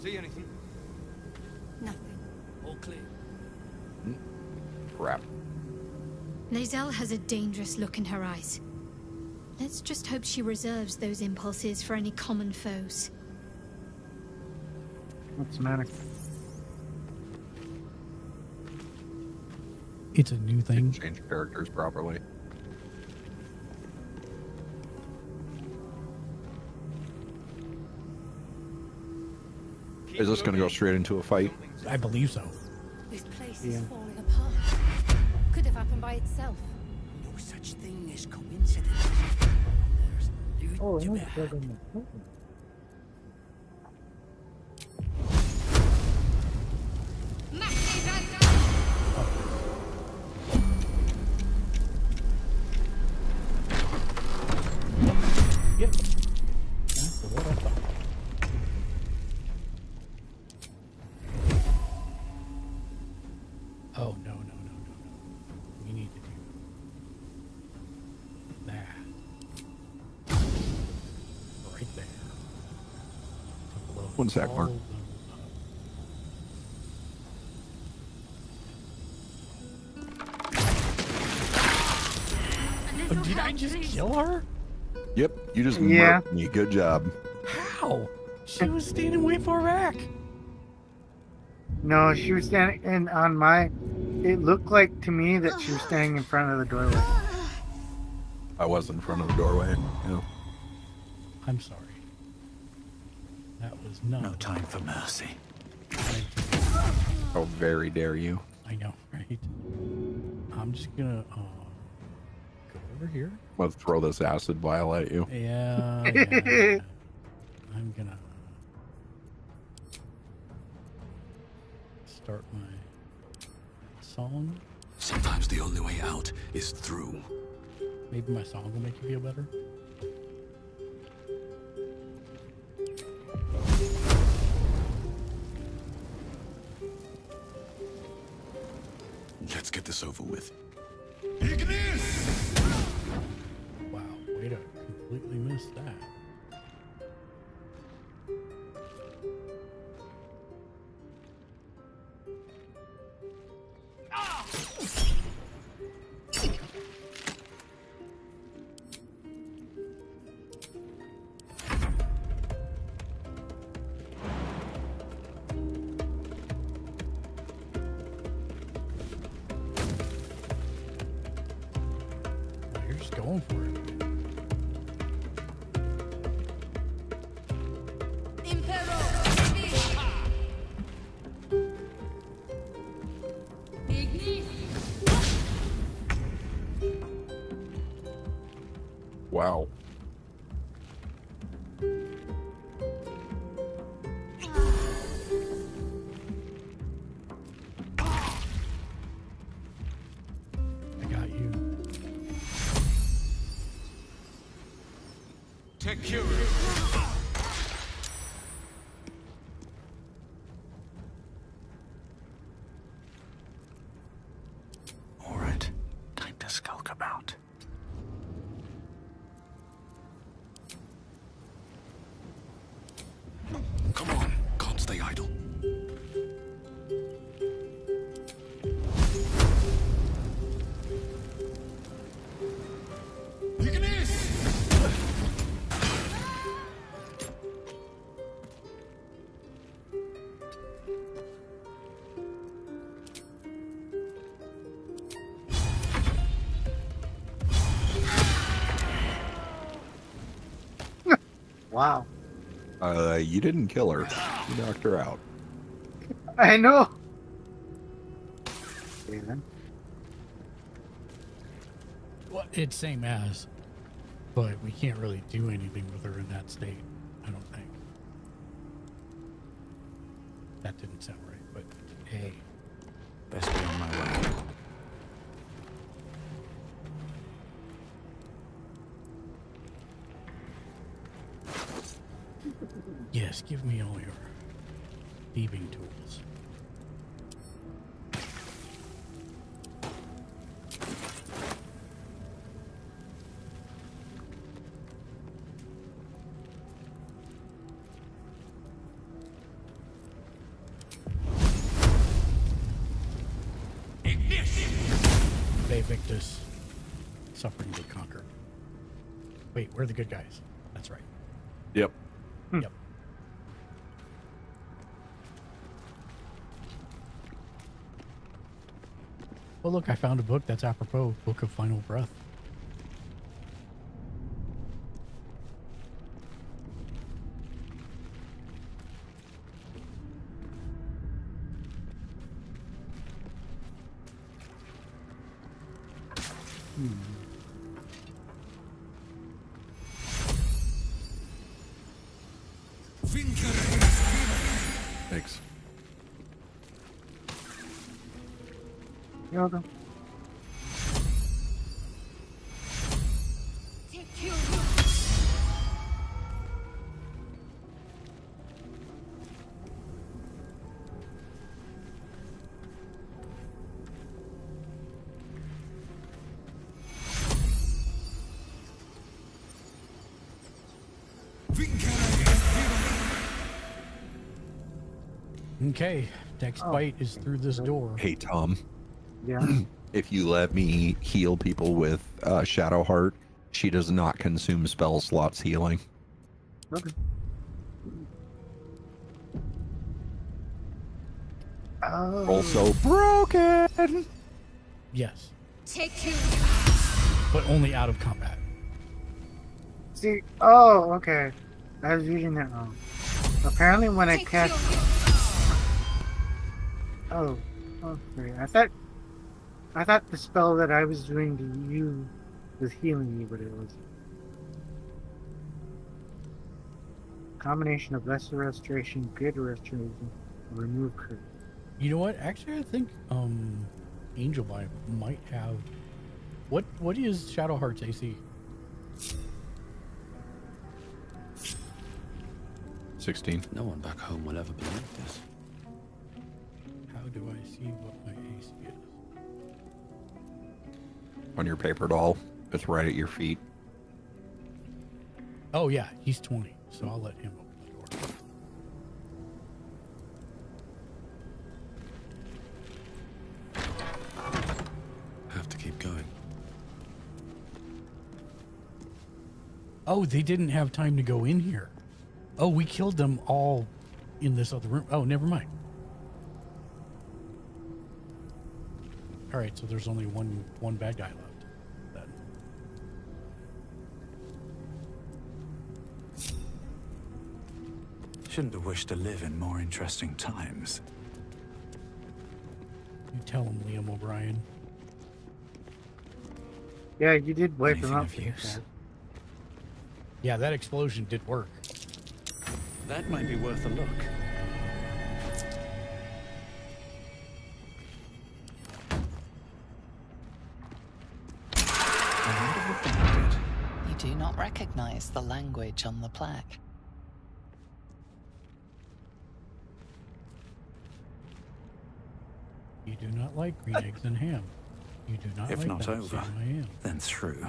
See anything? Nothing. All clear. Crap. Lazelle has a dangerous look in her eyes. Let's just hope she reserves those impulses for any common foes. What's the matter? It's a new thing. Change characters properly. Is this going to go straight into a fight? I believe so. This place is falling apart. Could have happened by itself. No such thing as coincidence. There's Oh, I know it's building the Yep. That's what I thought. Oh, no. We need to do that. Right there. To One sec, Mark. Did I just kill her? Yep, you just Yeah. murked me. Good job. How? She was standing way far back. No, she was standing in on my. It looked like to me that she was standing in front of the doorway. I was in front of the doorway. Yeah. I'm sorry. That was not. No time for mercy. How very dare you? I know, right? I'm just gonna go over here. Let's throw this acid vial at you. Yeah. I'm gonna start my song. Sometimes the only way out is through. Maybe my song will make you feel better. Let's get this over with. Wow, way to completely miss that. You're just going for it. Wow. I got you. Take care. All right, time to skulk about. Come on, can't stay idle. Wow. You didn't kill her. You knocked her out. I know. Okay, then. Well, it's same as, but we can't really do anything with her in that state. I don't think. That didn't sound right, but hey. Best be on my way. Yes, give me all your thieving tools. They Victus, suffering to conquer. Wait, we're the good guys. That's right. Yep. Yep. Well, look, I found a book that's apropos. Book of Final Breath. Thanks. You're welcome. Okay, next fight is through this door. Hey, Tom. Yeah. If you let me heal people with Shadow Heart, she does not consume spell slots healing. Okay. Oh. Also broken. Yes, Take two. but only out of combat. See, oh, okay. I was reading that wrong. Apparently when I cast... Oh, okay. I thought the spell that I was doing to you was healing me, but it was... Combination of lesser restoration, greater restoration, remove curse. You know what? Actually, I think Angel Bible might have. What is Shadowheart's AC? 16. No one back home will ever believe this. How do I see what my AC is? On your paper doll, it's right at your feet. Oh yeah, he's 20, so I'll let him open the door. Have to keep going. Oh, they didn't have time to go in here. Oh, we killed them all in this other room. Oh, never mind. All right, so there's only one bad guy left. Then. Shouldn't have wished to live in more interesting times. You tell him, Liam O'Brien. Yeah, you did wipe Anything him up. of use? Yeah, that explosion did work. That might be worth a look. You do not recognize the language on the plaque. You do not like green eggs and ham. You do not If like not that, over, Sam, I am. then through.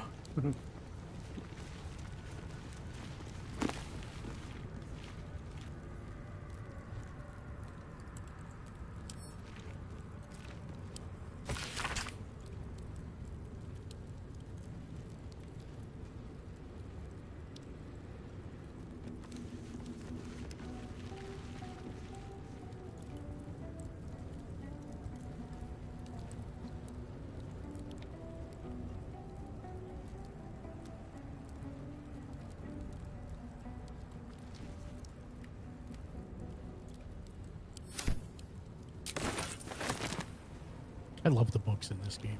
I love the books in this game.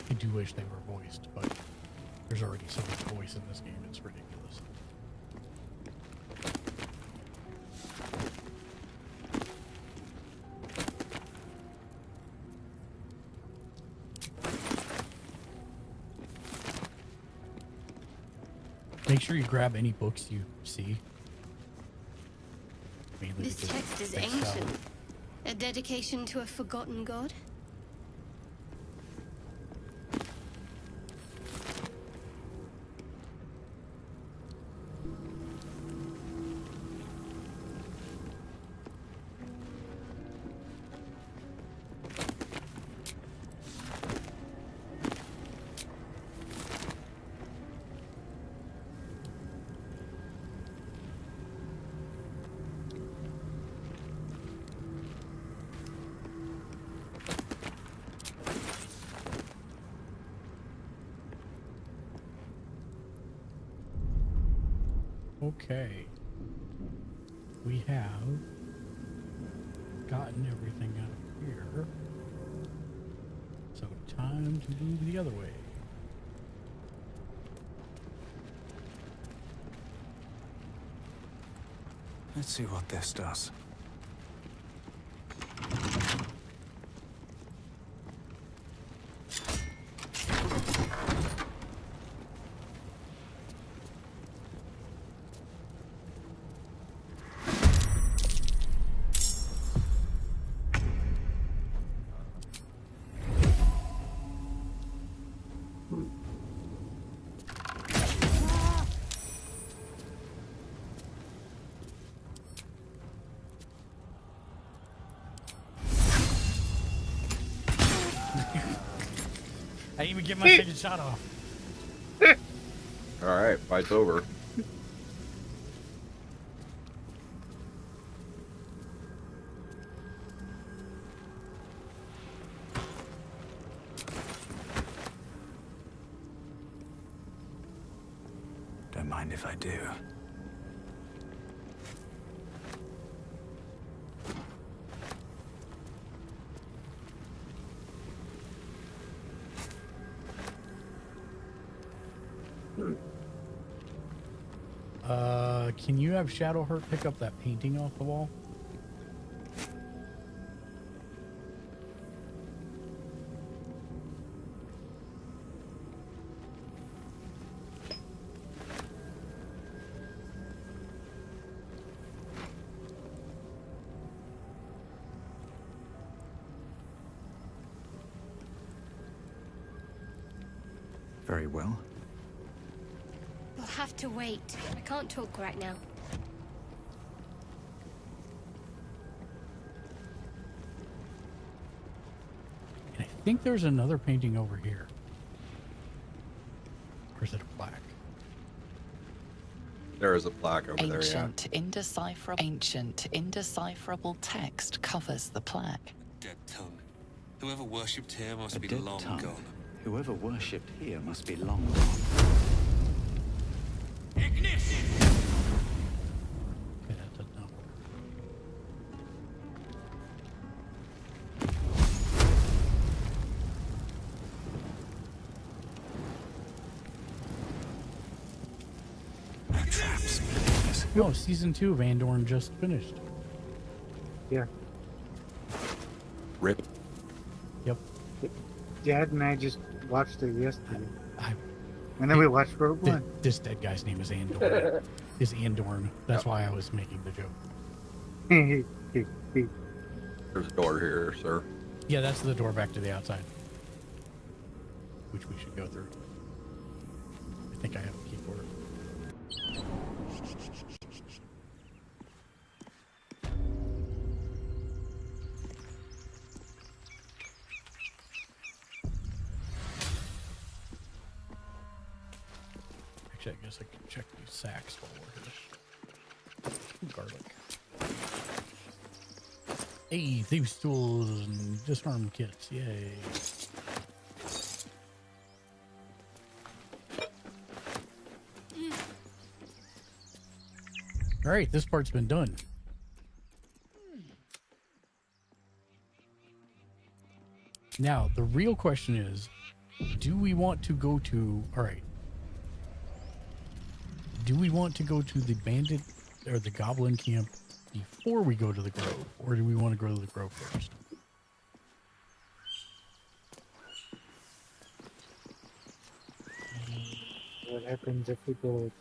I do wish they were voiced, but there's already so much voice in this game, it's ridiculous. Make sure you grab any books you see. Mainly This because text is they sell. ancient. A dedication to a forgotten god? Okay. We have gotten everything out of here. So time to move the other way. Let's see what this does. didn't even get my second shot off. All right, fight's over. Don't mind if I do. Can you have Shadowheart pick up that painting off the wall? Very well. We'll have to wait. I can't talk right now. And I think there's another painting over here. Or is it a plaque? There is a plaque over there, yeah. Ancient, indecipherable text covers the plaque. Dead tongue. Whoever worshipped here must A be dead long tongue. gone. Whoever worshipped here must be long gone. Ignis! Okay, that does not work. No, season 2 of Andorn just finished. Yeah. Rip. Yep. Dad and I just watched it yesterday. And then we watched Rogue One. This dead guy's name is Andorn. Is Andorn. That's why I was making the joke. There's a door here, sir. Yeah, that's the door back to the outside. Which we should go through. I think I have a key for it. Actually, I guess I can check these sacks while we're here. Garlic. Hey, thieves' tools and disarm kits. Yay. All right, this part's been done. Now, the real question is, do we want to go to... All right. Do we want to go to the bandit or the goblin camp before we go to the grove? Or do we want to go to the grove first? What happens if we go to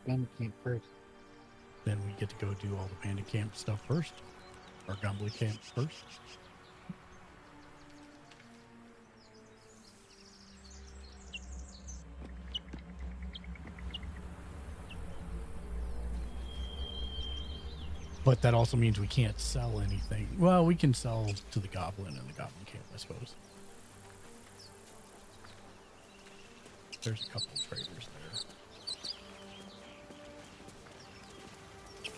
bandit camp first? Then we get to go do all the bandit camp stuff first. Or goblin camp first. But that also means we can't sell anything. Well, we can sell to the goblin in the goblin camp, I suppose. There's a couple of traders there.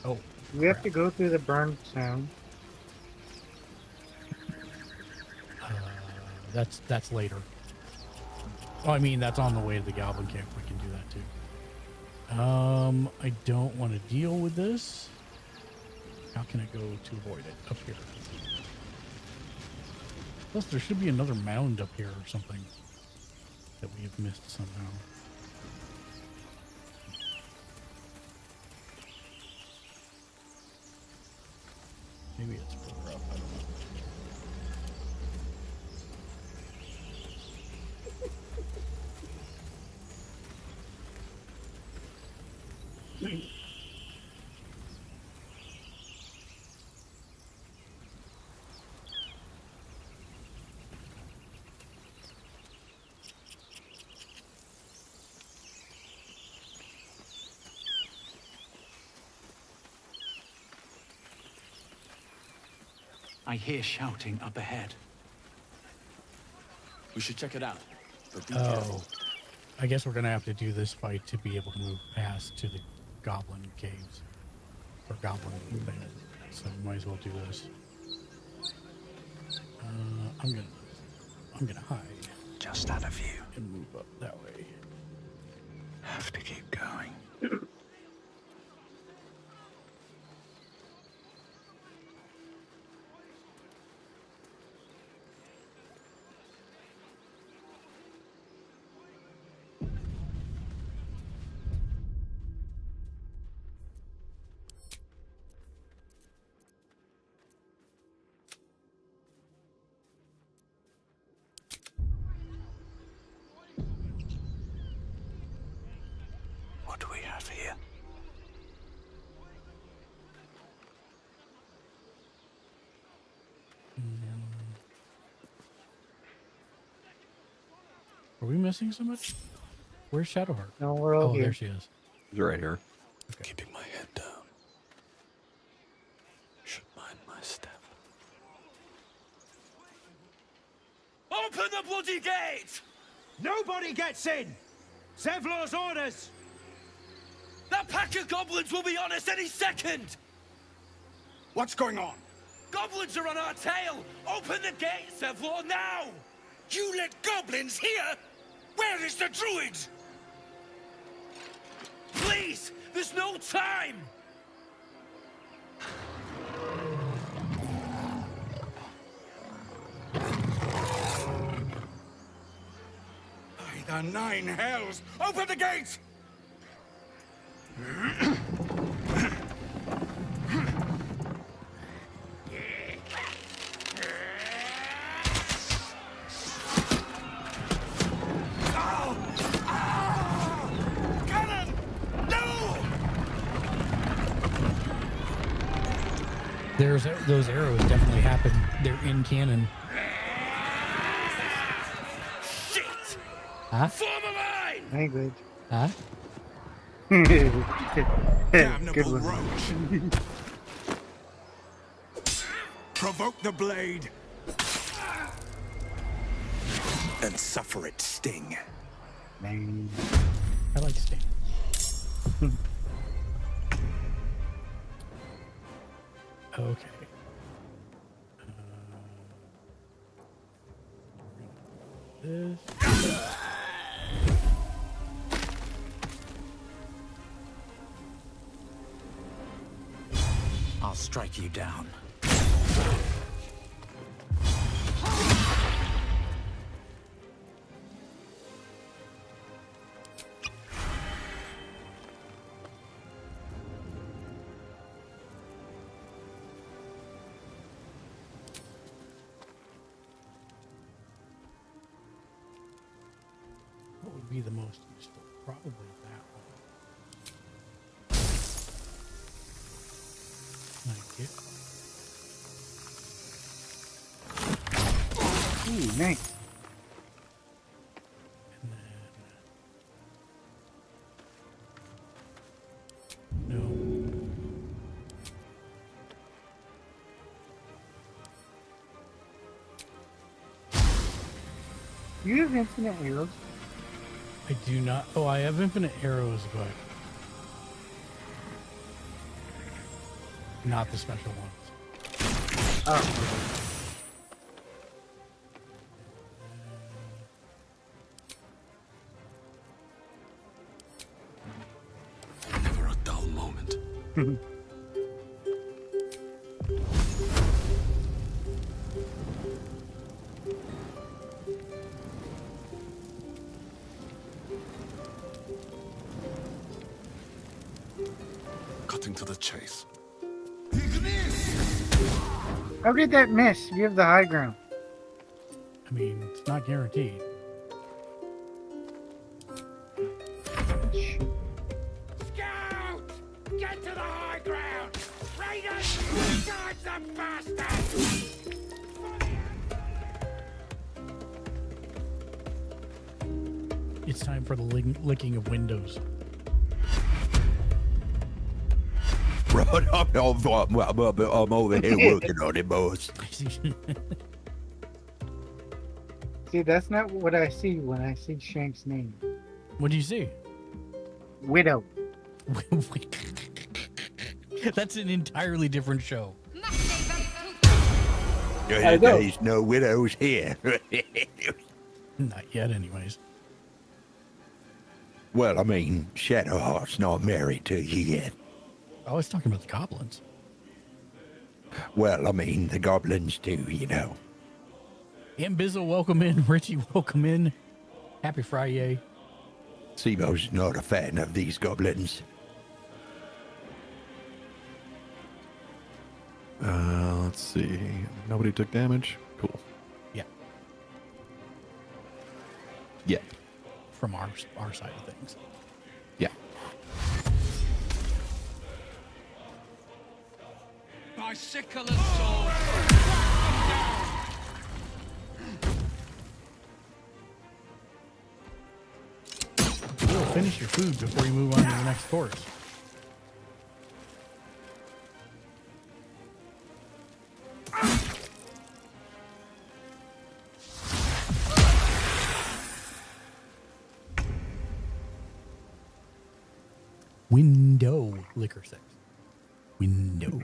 Oh. We have to go through the burned town. That's later. Oh, I mean, that's on the way to the goblin camp. We can do that too. I don't want to deal with this. How can I go to avoid it? Up here. Plus, there should be another mound up here or something that we have missed somehow. Maybe it's further up. I don't know. I hear shouting up ahead. We should check it out. But be Oh, careful. I guess we're gonna have to do this fight to be able to move past to the goblin caves or goblin thing. So we might as well do this. I'm gonna hide. Just out of view. And move up that way. Have to keep going. What do we have here? Are we missing so much? Where's Shadowheart? No, we're all here. There she is. She's right here. Okay. Keeping my head down. Should mind my step. Open the bloody gate! Nobody gets in! Zevlor's orders! That pack of goblins will be on us any second! What's going on? Goblins are on our tail! Open the gate, Zevlor, now! You let goblins here? Where is the druid? Please! There's no time! By the nine hells! Open the gate! Those arrows definitely happen. They're in canon. Shit! Huh? Form a line! Language. Huh? Good one. roach! Provoke the blade! And suffer its sting. Man. I like Sting. Okay. This. I'll strike you down. What would be the most useful? Probably that one. Like it. Ooh, nice. And then no. You have infinite arrows. I do not. Oh, I have infinite arrows, but not the special ones. Oh. Never a dull moment. Cutting to the chase. How did that miss? You have the high ground. I mean, it's not guaranteed. Scout! Get to the high ground! Raiders! Charge the bastards! It's time for the licking of windows. Run up, I'm over here working on it, boss. See, that's not what I see when I see Shank's name. What do you see? Widow. That's an entirely different show. There's no widows here. Not yet, anyways. Well, I mean, Shadowheart's not married to you yet. I was talking about the goblins. Well, I mean, the goblins too, you know. Bizzle, welcome in. Richie, welcome in. Happy Friyay. Simo's not a fan of these goblins. Let's see. Nobody took damage. Cool. Yeah. Yeah. From our side of things. Yeah. My sickle and sword. You'll finish your food before you move on to the next course. Window liquor sex. Window.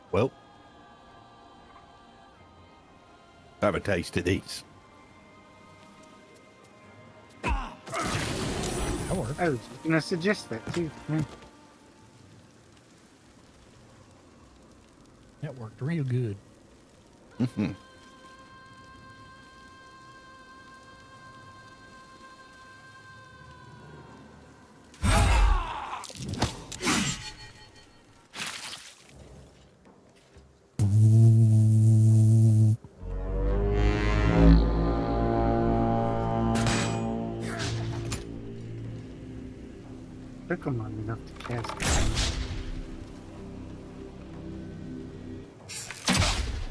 Well, have a taste of these. I was just gonna suggest that too. That worked real good. Mm-hmm. Took them long enough to cast it.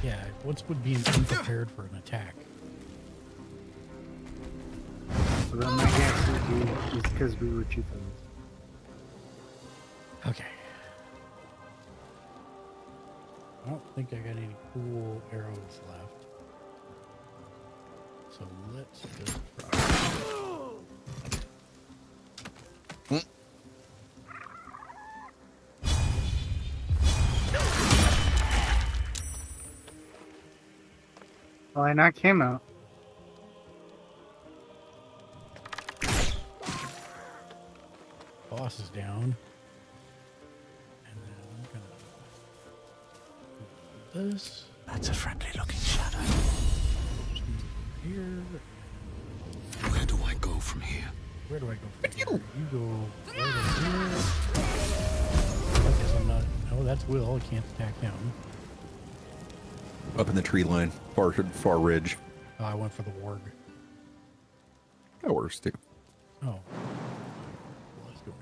Yeah, what's would be unprepared for an attack? Well, my guess would be just because we were too fast. Okay. I don't think I got any cool arrows left. So let's just try. Well, I knocked him out. Boss is down. And then I'm gonna do this. That's a friendly looking shadow. Just move here. Where do I go from here? Where do I go from here? You go right over here. I guess I'm not. Oh, that's Will. I can't attack him. Up in the tree line, far ridge. Oh, I went for the warg. That works too. Oh. Let's go.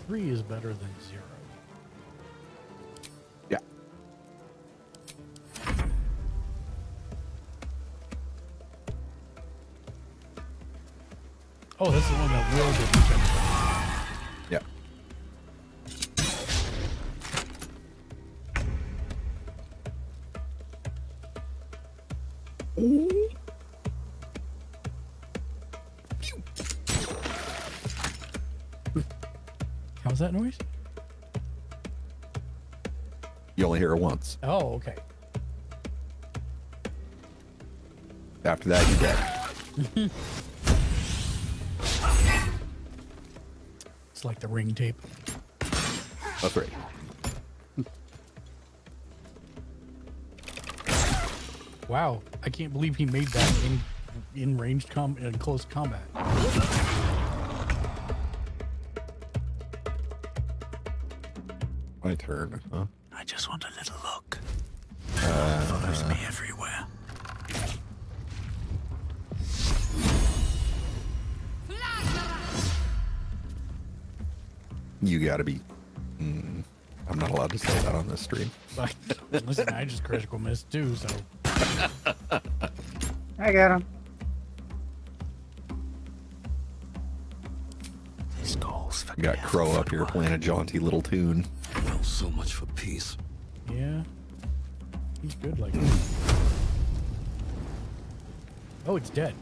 Three is better than 0. Yeah. Oh, that's the one that Will did. Yeah. How's that noise? You only hear it once. Oh, okay. After that, you're dead. It's like the ring tape. That's right. Wow, I can't believe he made that in ranged in close combat. My turn, huh? I just want a little look. Follows me everywhere. You gotta be. I'm not allowed to say that on this stream. But listen, I just critical missed too, so. I got him. Got Crow up here playing a jaunty little tune. Well, so much for peace. Yeah. He's good like that. Oh, it's dead.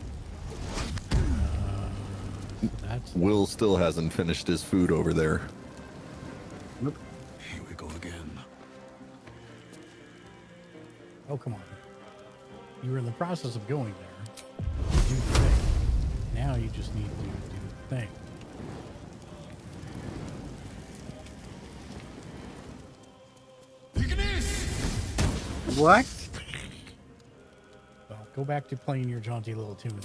That's... Will still hasn't finished his food over there. Here we go again. Oh, come on. You were in the process of going there. Do the thing. Now you just need to do the thing. What? Well, go back to playing your jaunty little tune.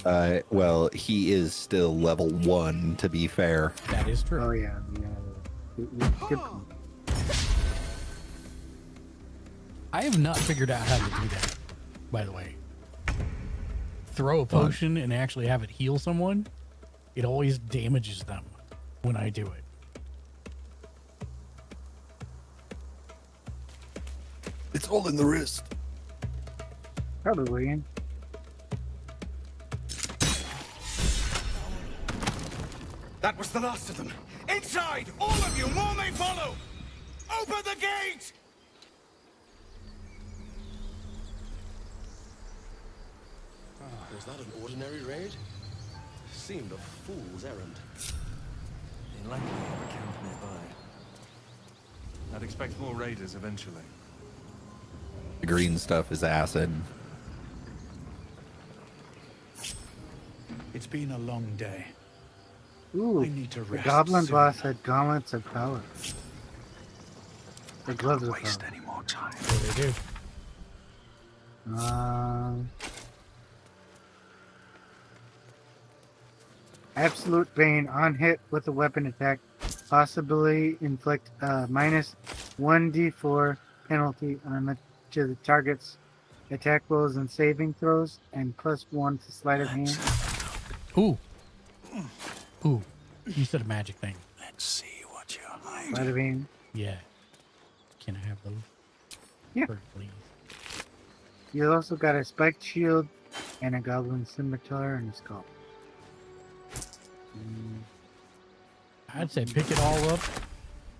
Well, he is still level 1, to be fair. That is true. Oh yeah. Good. I have not figured out how to do that, by the way. Throw a potion and actually have it heal someone, it always damages them when I do it. It's all in the wrist. Probably. That was the last of them. Inside! All of you! More may follow! Open the gate! Was that an ordinary raid? Seemed a fool's errand. They likely have a camp nearby. I'd expect more raiders eventually. The green stuff is acid. It's been a long day. Ooh, I need to the rest goblin soon. boss had gauntlets of power. The gloves of waste power. any more time. What do they do? Absolute Bane on hit with a weapon attack, possibly inflict minus 1d4 penalty to the target's attack rolls and saving throws, and +1 to sleight of hand. Ooh. Ooh. You said a magic thing. Let's see what you're hiding. Sleight of hand. Yeah. Can I have those? Yeah. Please. You also got a spiked shield and a goblin scimitar and a skull. I'd say pick it all up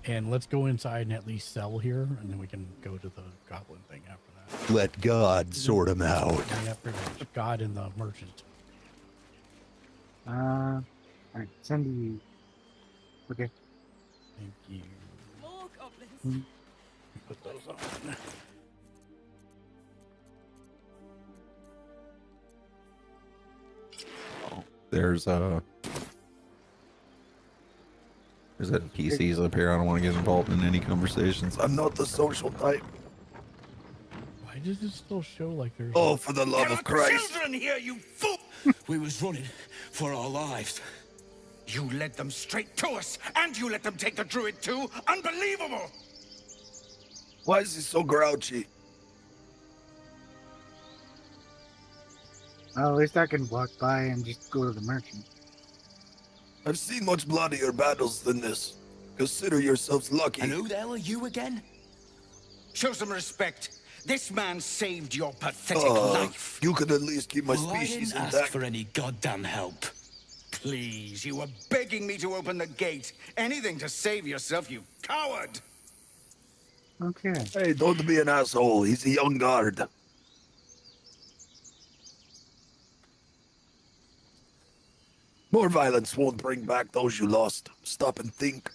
and let's go inside and at least sell here, and then we can go to the goblin thing after that. Let God sort him out. Yeah, pretty much. God and the merchant. Alright, send you. Okay. Thank you. More goblins. Put those on. There's NPCs up here. I don't want to get involved in any conversations. I'm not the social type. Why does it still show like there's... Oh, for the love of Christ. Children here, you fool! We was running for our lives. You led them straight to us, and you let them take the druid too? Unbelievable! Why is he so grouchy? Well, at least I can walk by and just go to the merchant. I've seen much bloodier battles than this. Consider yourselves lucky. And who the hell are you again? Show some respect. This man saved your pathetic life. You could at least keep my Well, species I didn't ask intact. for any goddamn help. Please, you were begging me to open the gate. Anything to save yourself, you coward! Okay. Hey, don't be an asshole. He's a young guard. More violence won't bring back those you lost. Stop and think.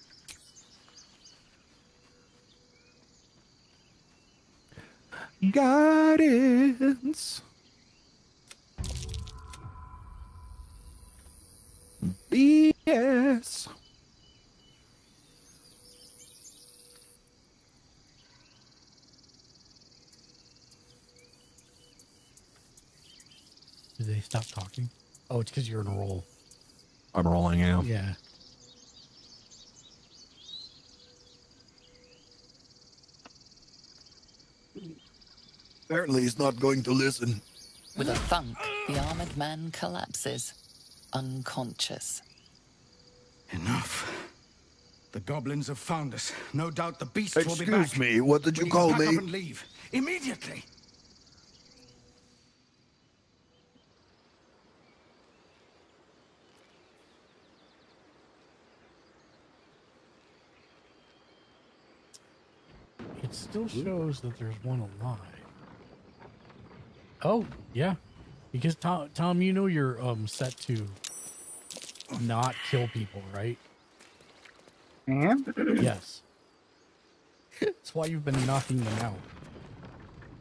Guidance. BS. Did they stop talking? Oh, it's because you're in a roll. I'm rolling now. Yeah. Apparently he's not going to listen. With a thunk, the armored man collapses, unconscious. Enough. The goblins have found us. No doubt the beasts will be back. Excuse me, what did you We need call to pack me? up and leave. Immediately! It still shows that there's one alive. Oh, yeah. Because Tom, you know you're set to not kill people, right? I am? Yes. That's why you've been knocking them out.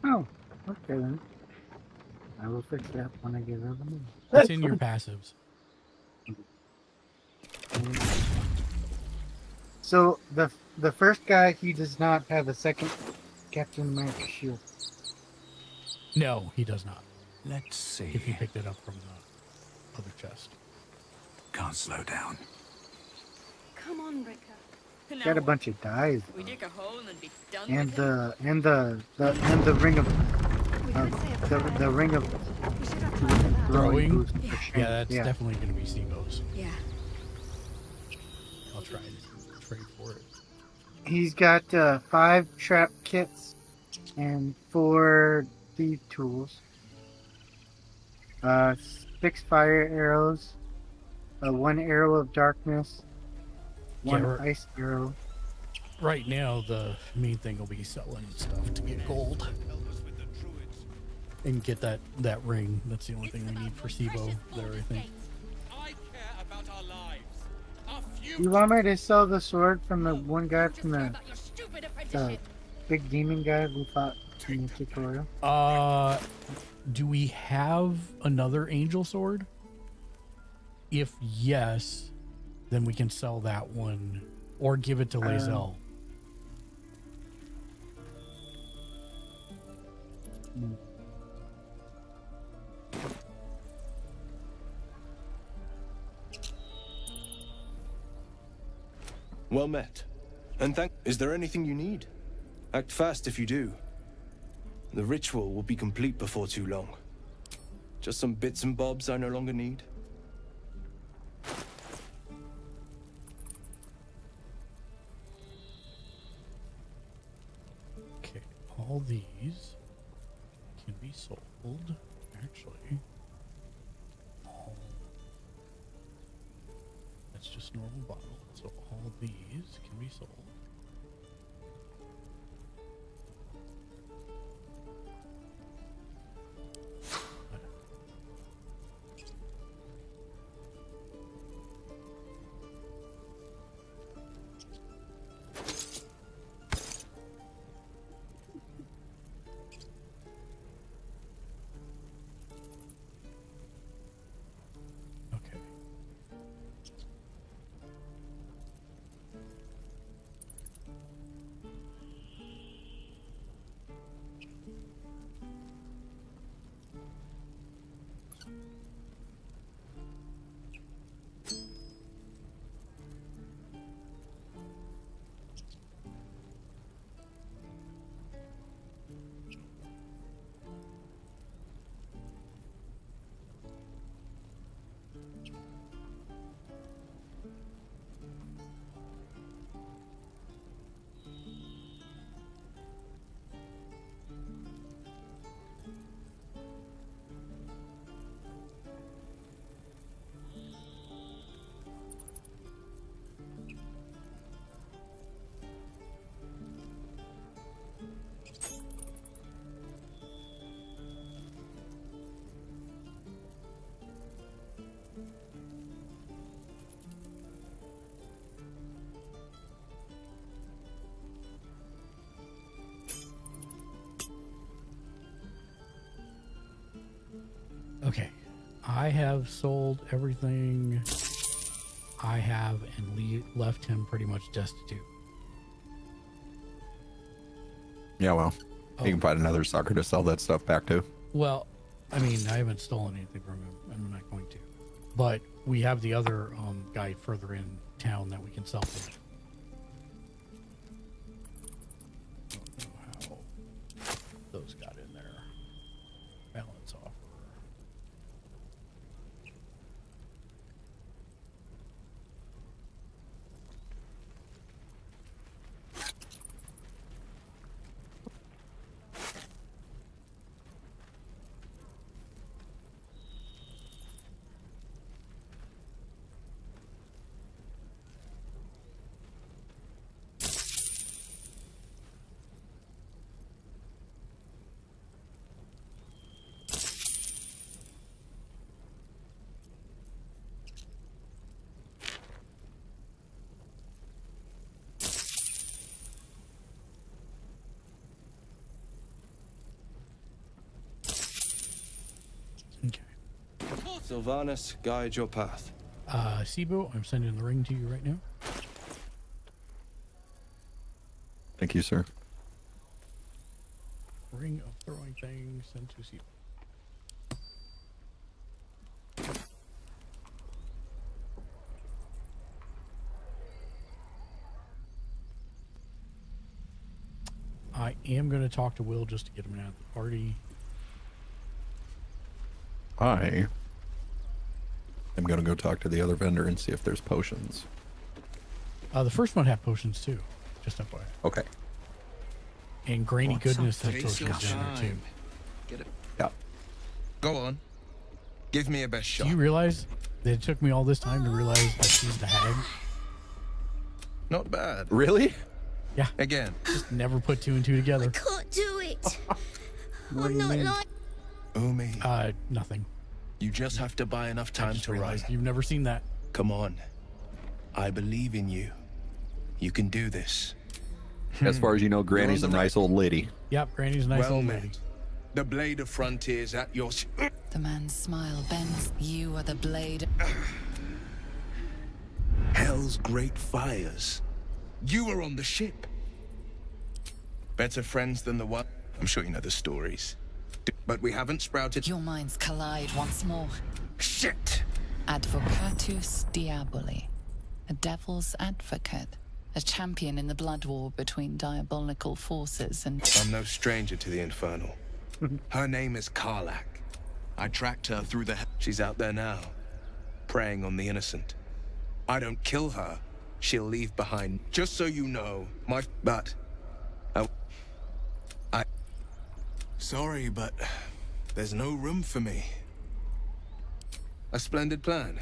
Oh, okay then. I will fix that when I get rid of them. It's in your passives. So the first guy, he does not have a second Captain America shield. No, he does not. Let's see. If you picked it up from the other chest. Can't slow down. Come on, Ricker. Got a bunch of dyes. We dig a hole and be done And with it. the ring of the ring of Throwing? boost for Yeah, strength. that's definitely going to be Sibo's. Yeah. I'll try and trade for it. He's got 5 trap kits and 4 thief tools. 6 fire arrows. 1 arrow of darkness. 1 ice arrow. Right now, the main thing will be selling stuff to get gold. And get that ring. That's the only thing we need for Sibo there, I think. You want me to sell the sword from the one guy from the big demon guy we fought in the tutorial? Do we have another angel sword? If yes, then we can sell that one or give it to Lae'zel. Well met. And is there anything you need? Act fast if you do. The ritual will be complete before too long. Just some bits and bobs I no longer need. Okay, all these can be sold. Actually, that's just normal bottle. So all these can be sold. Okay, I have sold everything I have and left him pretty much destitute. Yeah, well, you can find another sucker to sell that stuff back to. Well, I mean, I haven't stolen anything from him. I'm not going to. But we have the other guy further in town that we can sell to. I don't know how those got in there. Balance offer. Sylvanas, guide your path. Sibo, I'm sending the ring to you right now. Thank you, sir. Ring of throwing things sent to Sibo. I am going to talk to Will just to get him out of the party. I am going to go talk to the other vendor and see if there's potions. The first one had potions too, just FYI. Okay. And Granny Goodness has potions down there too. Get it? Yeah. Go on. Give me a best shot. Do you realize that it took me all this time to realize that she's the hag? Not bad. Really? Yeah. Again. Just never put two and two together. Can't do it. What do I'm you not mean? like. Umi. Nothing. You just have to buy enough time to run. You've never seen that. Come on. I believe in you. You can do this. As far as you know, Granny's a nice old lady. Yep, Granny's a nice old lady. The blade of frontiers at your... The man's smile bends. You are the blade. Hell's great fires. You were on the ship. Better friends than the one. I'm sure you know the stories. But we haven't sprouted. Your minds collide once more. Shit! Advocatus Diaboli. A devil's advocate. A champion in the blood war between diabolical forces and... I'm no stranger to the Infernal. Her name is Karlak. I tracked her through the... She's out there now, preying on the innocent. I don't kill her, she'll leave behind. Just so you know, But... Sorry, but there's no room for me. A splendid plan.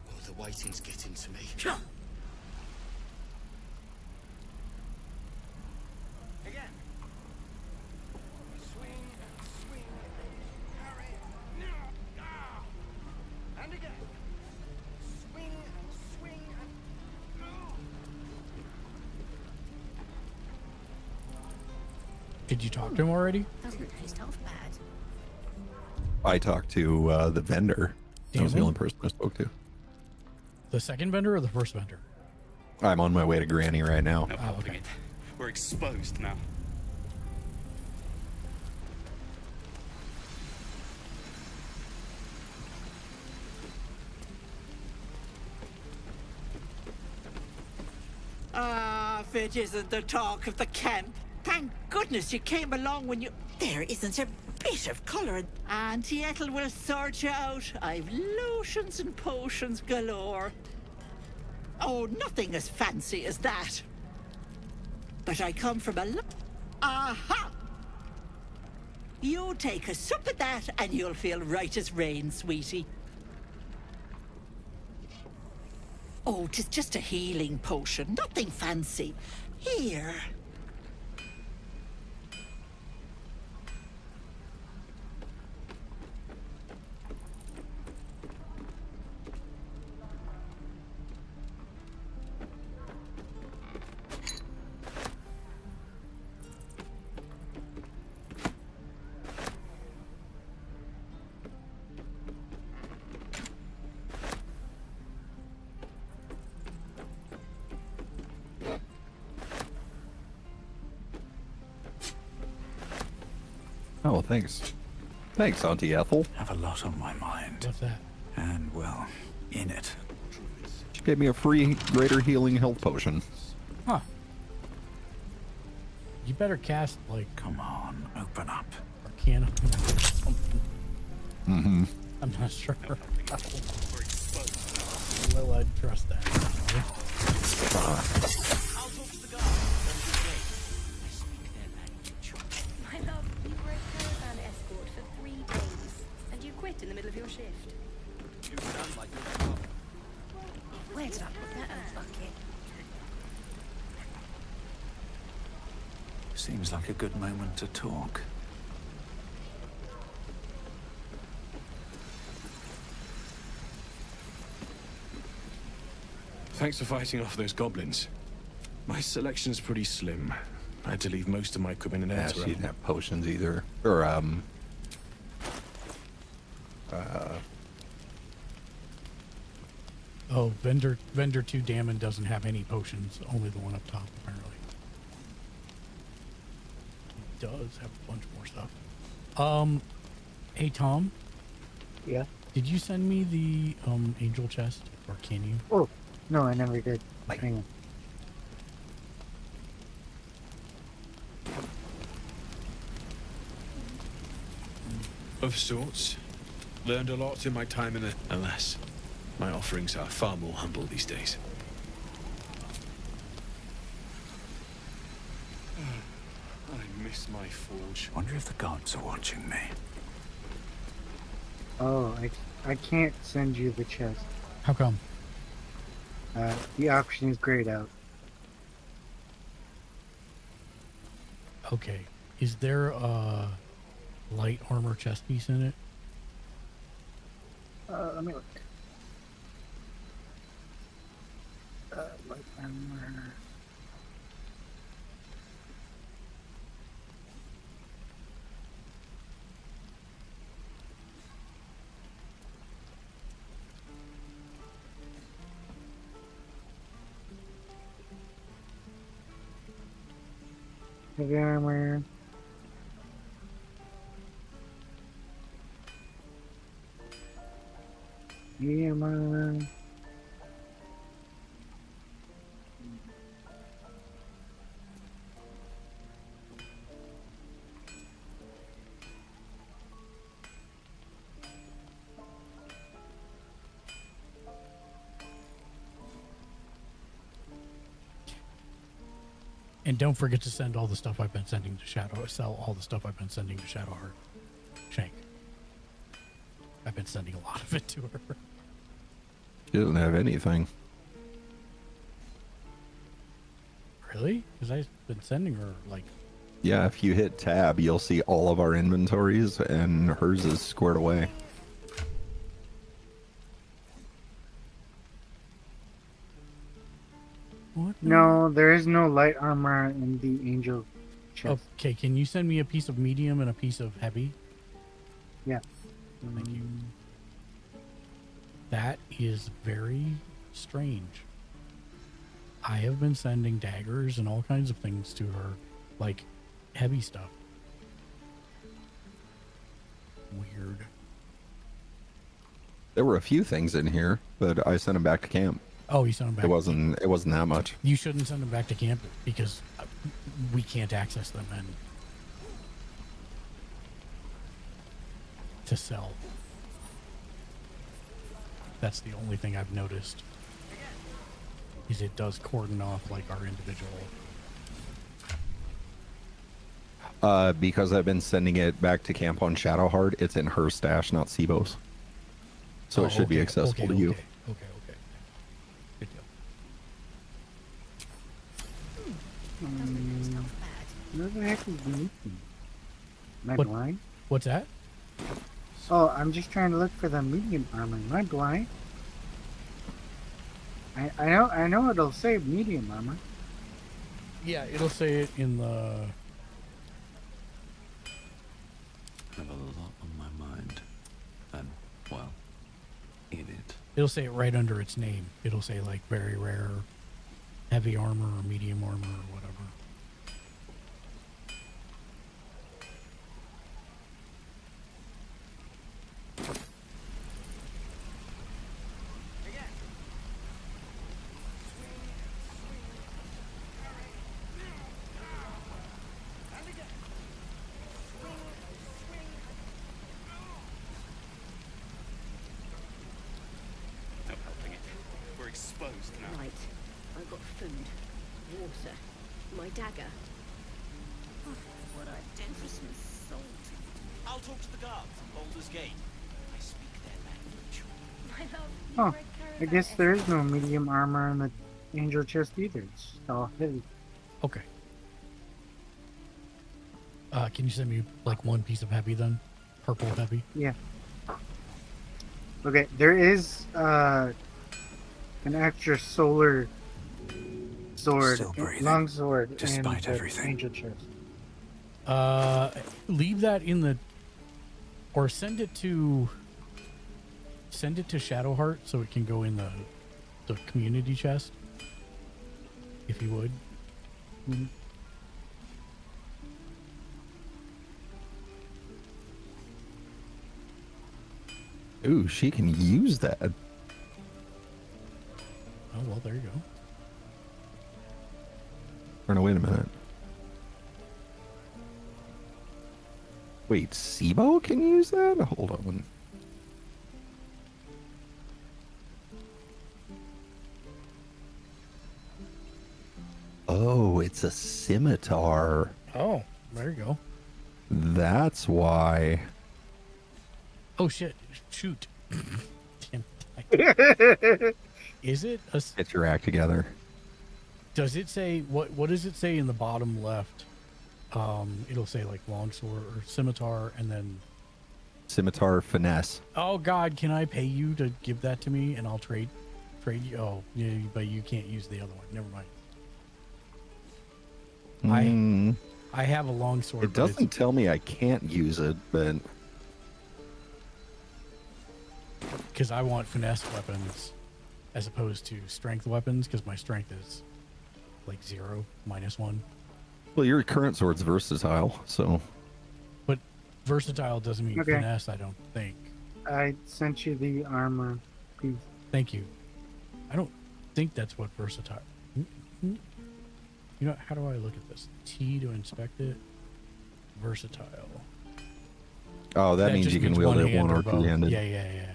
Oh, the waiting's getting to me. Again. Swing, swing, parry, no, and again. Swing, swing, and no. Did you talk to him already? Doesn't taste half bad. I talked to the vendor. That was the only person I spoke to. The second vendor or the first vendor? I'm on my way to Granny right now. No helping it. We're exposed now. If it isn't the talk of the camp. Thank goodness you came along when you... There isn't a bit of colour. Auntie Ethel will sort you out. I've lotions and potions galore. Oh, nothing as fancy as that. But I come from a... Aha! You take a sup of that and you'll feel right as rain, sweetie. Oh, 'tis just a healing potion, nothing fancy. Here. Oh, thanks. Thanks, Auntie Ethel. Have a lot on my mind. What's that? And, well, in it. She gave me a free greater healing health potion. Huh. You better cast, like... Come on, open up. Arcana or something. Mm-hmm. I'm not sure. Well, I'd trust that. My love, you were a caravan escort for 3 days, and you quit in the middle of your shift. You sound like you're... Where did I put that bucket? Seems like a good moment to talk. Thanks for fighting off those goblins. My selection's pretty slim. I had to leave most of my equipment in Yeah, Ezra. she didn't have potions either. Or, Oh, vendor 2 Damon doesn't have any potions, only the one up top apparently. He does have a bunch more stuff. Hey Tom? Yeah? Did you send me the angel chest, or can you? Oh, no, I never did. Hang on. Of sorts. Learned a lot in my time in the... Alas, my offerings are far more humble these days. I miss my forge. Wonder if the gods are watching me. Oh, I can't send you the chest. How come? The option is grayed out. Okay. Is there a light armor chest piece in it? Let me look. Light armor. Heavy armor. Medium armor. And don't forget to send all the stuff I've been sending to Shadow. Sell all the stuff I've been sending to Shadowheart. Shank. I've been sending a lot of it to her. she doesn't have anything. Really? Because I've been sending her, like... Yeah, if you hit tab, you'll see all of our inventories, and hers is squared away. What? No, there is no light armor in the angel chest. Okay, can you send me a piece of medium and a piece of heavy? Yeah. Thank you. That is very strange. I have been sending daggers and all kinds of things to her, like heavy stuff. Weird. There were a few things in here, but I sent them back to camp. Oh, you sent them back. It wasn't that much. You shouldn't send them back to camp because we can't access them and to sell. That's the only thing I've noticed. Is it does cordon off like our individual. Because I've been sending it back to camp on Shadowheart, it's in her stash, not Sibo's. So it should be accessible to you. Okay. Good deal. Where the heck is the meeting? Am I What- blind? What's that? Oh, I'm just trying to look for the medium armor. Am I blind? I know it'll say medium armor. Yeah, it'll say it in the... I have a lot on my mind. And, well, in it. It'll say it right under its name. It'll say like very rare, heavy armor or medium armor or whatever. No helping it. We're exposed now. Right. I've got food, water, my dagger. Oh, what I'd do for some salt. I'll talk to the guards at Baldur's Gate. I speak their language. My love, Oh, I guess there is no medium armor in the angel chest either. It's all heavy. Okay. Can you send me like one piece of heavy then? Purple heavy? Yeah. Okay, there is an extra solar sword, Still breathing, long sword, despite and everything. angel chest. Leave that in the, or send it to Shadowheart so it can go in the community chest, if you would. Mm-hmm. Ooh, she can use that. Oh well, there you go. Or no, wait a minute. Wait, Sibo can use that? Hold on. Oh, it's a scimitar. Oh, there you go. That's why. Oh shit! Shoot. Damn. Is it a? Get your act together. Does it say what does it say in the bottom left? It'll say like longsword or scimitar, and then Scimitar finesse. oh god, can I pay you to give that to me and I'll trade you? Oh yeah, but you can't use the other one. Never mind. I have a longsword. It doesn't tell me I can't use it, but because I want finesse weapons as opposed to strength weapons, because my strength is like 0, -1. well, your current sword's versatile, so. But versatile doesn't mean Okay. finesse, I don't think. I sent you the armor piece. Thank you. I don't think that's what versatile. You know, how do I look at this? T to inspect it. Versatile. Oh, that means just you can wield it one or both. two-handed. Yeah.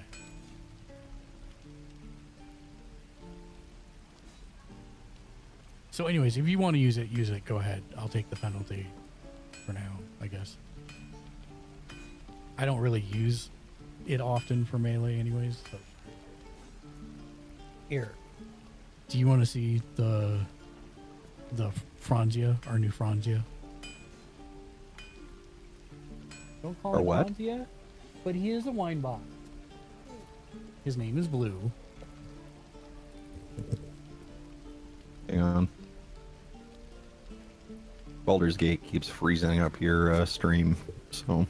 So anyways, if you want to use it, go ahead. I'll take the penalty for now, I guess. I don't really use it often for melee anyways. So. Here. Do you want to see the Franzia, our new Franzia? Don't call Or him what? Franzia, but he is a wine box. His name is Blue. Hang on. Baldur's Gate keeps freezing up your stream, so.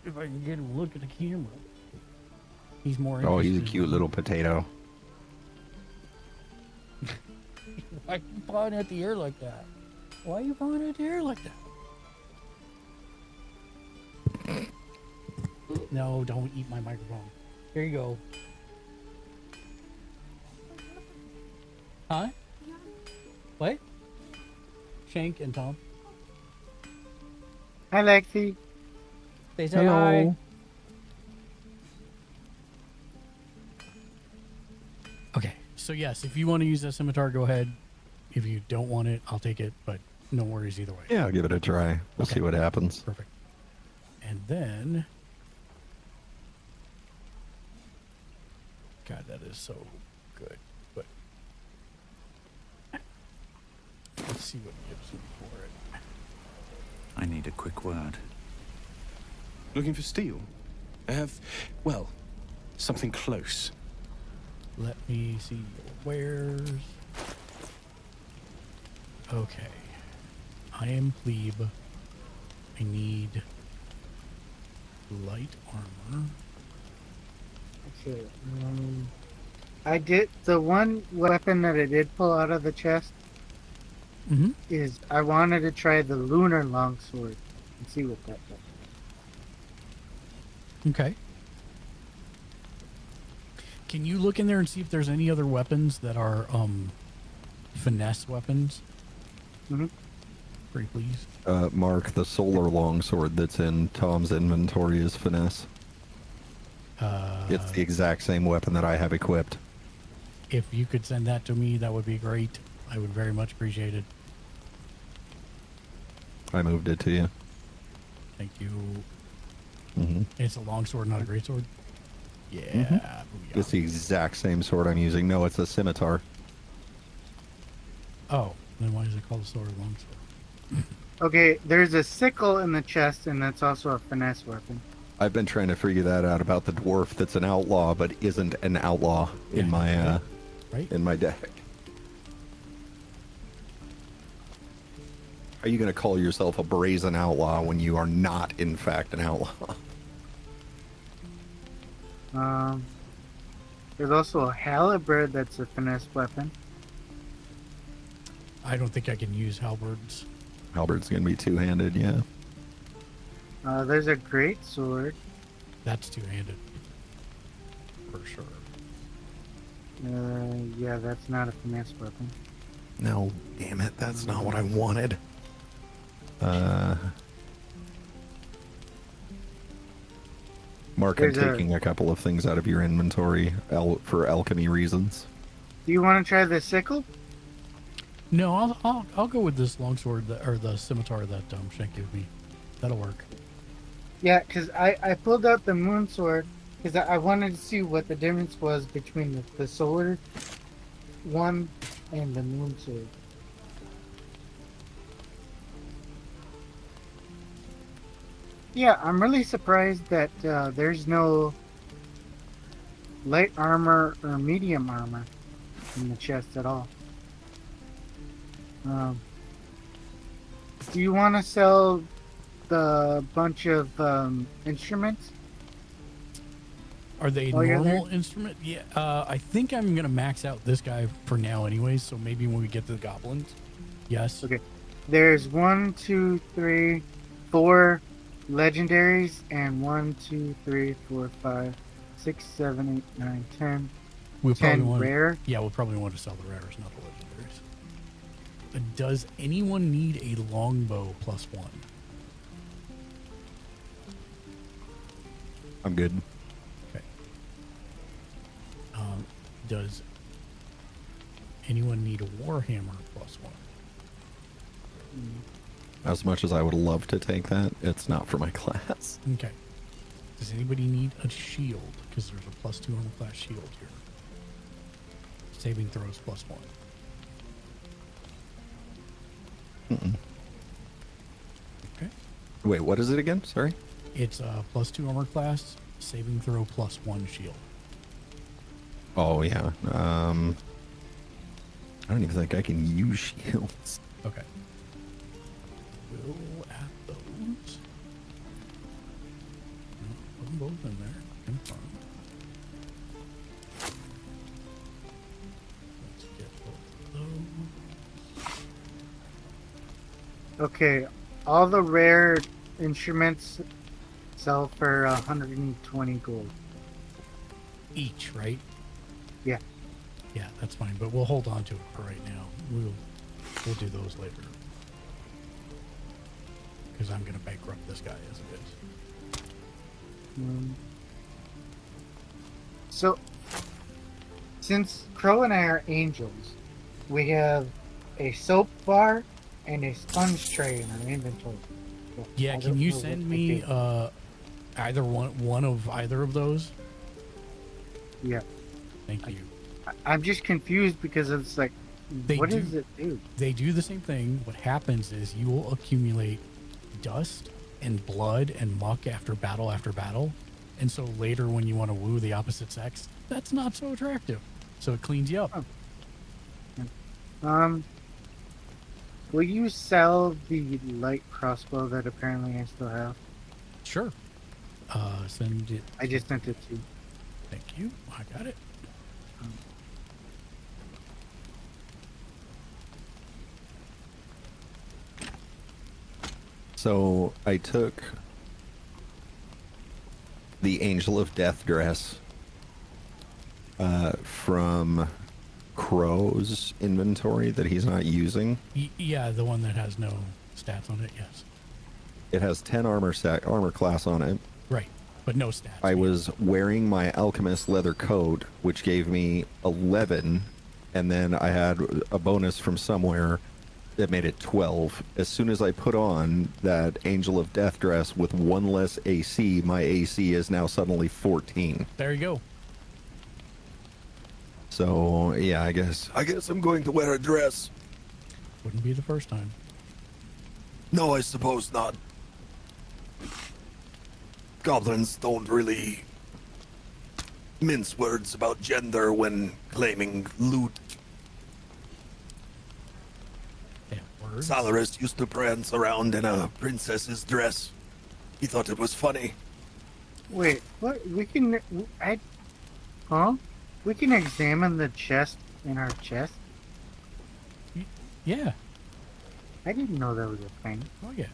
If I can get a look at the camera. He's more Oh, he's a interested cute little potato. Why are you pawing at the air like that? Why are you pawing at the air like that? No, don't eat my microphone. Here you go. Huh? What? Shank and Tom. Hi, Lexi. They say hi. Okay, so yes, if you want to use a scimitar, go ahead. If you don't want it, I'll take it, but no worries either way. Yeah, I'll give it a try. We'll see what happens. Perfect. And then... God, that is so good. But let's see what gives me for it. I need a quick word. Looking for steel? I have, well, something close. Let me see your wares. Okay. I am plebe. I need light armor. Okay. I did the one weapon that I did pull out of the chest. Is I wanted to try the lunar longsword and see what that does. Okay. Can you look in there and see if there's any other weapons that are finesse weapons? Pretty please. Mark, the solar longsword that's in Tom's inventory is finesse. It's the exact same weapon that I have equipped. If you could send that to me, that would be great. I would very much appreciate it. I moved it to you. Thank you. Mm-hmm. It's a long sword, not a great sword. Yeah. Mm-hmm. It's the exact same sword I'm using. No, it's a scimitar. Oh, then why is it called a sword long sword? Okay, there's a sickle in the chest, and that's also a finesse weapon. I've been trying to figure that out about the dwarf that's an outlaw but isn't an outlaw in my in my deck. are you going to call yourself a brazen outlaw when you are not, in fact, an outlaw? There's also a halberd that's a finesse weapon. I don't think I can use halberds. Halberd's going to be two-handed, yeah. There's a great sword. That's two-handed. For sure. Yeah, that's not a finesse weapon. No, damn it, that's not what I wanted. Mark, I'm taking a couple of things out of your inventory for alchemy reasons. Do you want to try the sickle? No, I'll go with this longsword or the scimitar that Shank gave me. That'll work. Yeah, because I pulled out the moon sword because I wanted to see what the difference was between the sword one and the moon sword. Yeah, I'm really surprised that there's no light armor or medium armor in the chest at all. Do you want to sell the bunch of instruments? Are they normal instrument? Yeah, I think I'm gonna max out this guy for now, anyways. So maybe when we get to the goblins, yes. Okay. There's 1, 2, 3, 4 legendaries, and 1, 2, 3, 4, 5, 6, 7, 8, 9, 10. We'll 10 probably rare. Yeah, we'll probably want to sell the rares, not the legendaries. Does anyone need a longbow +1? I'm good. Okay. Does anyone need a warhammer +1? As much as I would love to take that, it's not for my class. Okay. Does anybody need a shield? Because there's a +2 armor class shield here. Saving throws +1. Okay. Wait, what is it again? Sorry? It's a +2 armor class, saving throw +1 shield. Oh, yeah. I don't even think I can use shields. Okay. We'll add those. Put them both in there. Confirmed. Let's get both of those. Okay, all the rare instruments sell for 120 gold. Each, right? Yeah. Yeah, that's fine, but we'll hold on to it for right now. We'll do those later. Because I'm going to bankrupt this guy as it is. So, since Crow and I are angels, we have a soap bar and a sponge tray in our inventory. So Yeah, can you send me either one of either of those? Yeah. Thank you. I'm just confused because it's like, what does it do? They do the same thing. What happens is you will accumulate dust and blood and muck after battle. And so later when you want to woo the opposite sex, that's not so attractive. So it cleans you up. Will you sell the light crossbow that apparently I still have? Sure. Send it. I just sent it to you. Thank you. I got it. So I took the Angel of Death dress from Crow's inventory that he's not using. Yeah, the one that has no stats on it, yes. It has 10 armor class on it. Right, but no stats. I was wearing my alchemist leather coat, which gave me 11, and then I had a bonus from somewhere that made it 12. As soon as I put on that Angel of Death dress with 1 less AC, my AC is now suddenly 14. There you go. So, yeah, I guess I'm going to wear a dress. Wouldn't be the first time. No, I suppose not. Goblins don't really mince words about gender when claiming loot. Yeah, we're birds. Salaris used to prance around in a princess's dress. He thought it was funny. Wait, what? We can... Huh? We can examine the chest in our chest? Yeah. I didn't know that was a thing. Oh, yeah.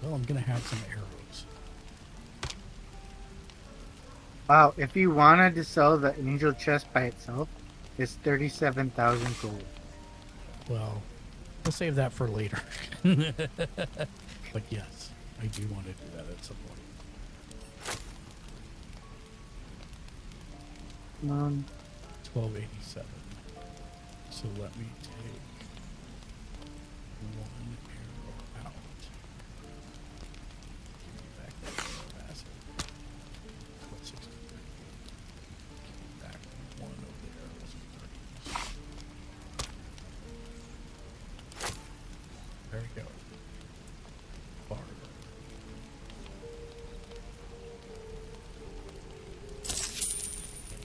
Well, I'm gonna have some arrows. Wow, if you wanted to sell the angel chest by itself, it's 37,000 gold. Well, we'll save that for later. But yes, I do want to do that at some point. 1287. So let me take one arrow out. Give me back that capacity. 1263. Give me back one of the arrows and 30s. There we go. Farther.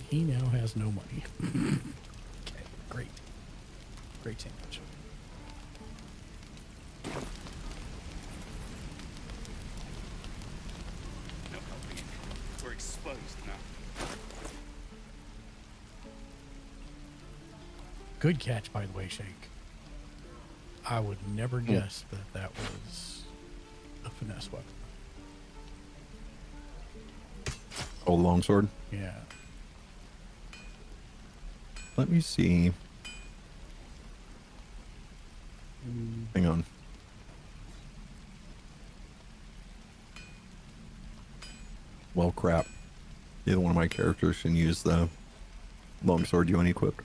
He now has no money. Okay, great. Great sandwich. No helping it. We're exposed now. Good catch, by the way, Shank. I would never guess that that was a finesse weapon. Oh, longsword? Yeah. Let me see. Hang on. Well, crap. Neither one of my characters can use the longsword you unequipped.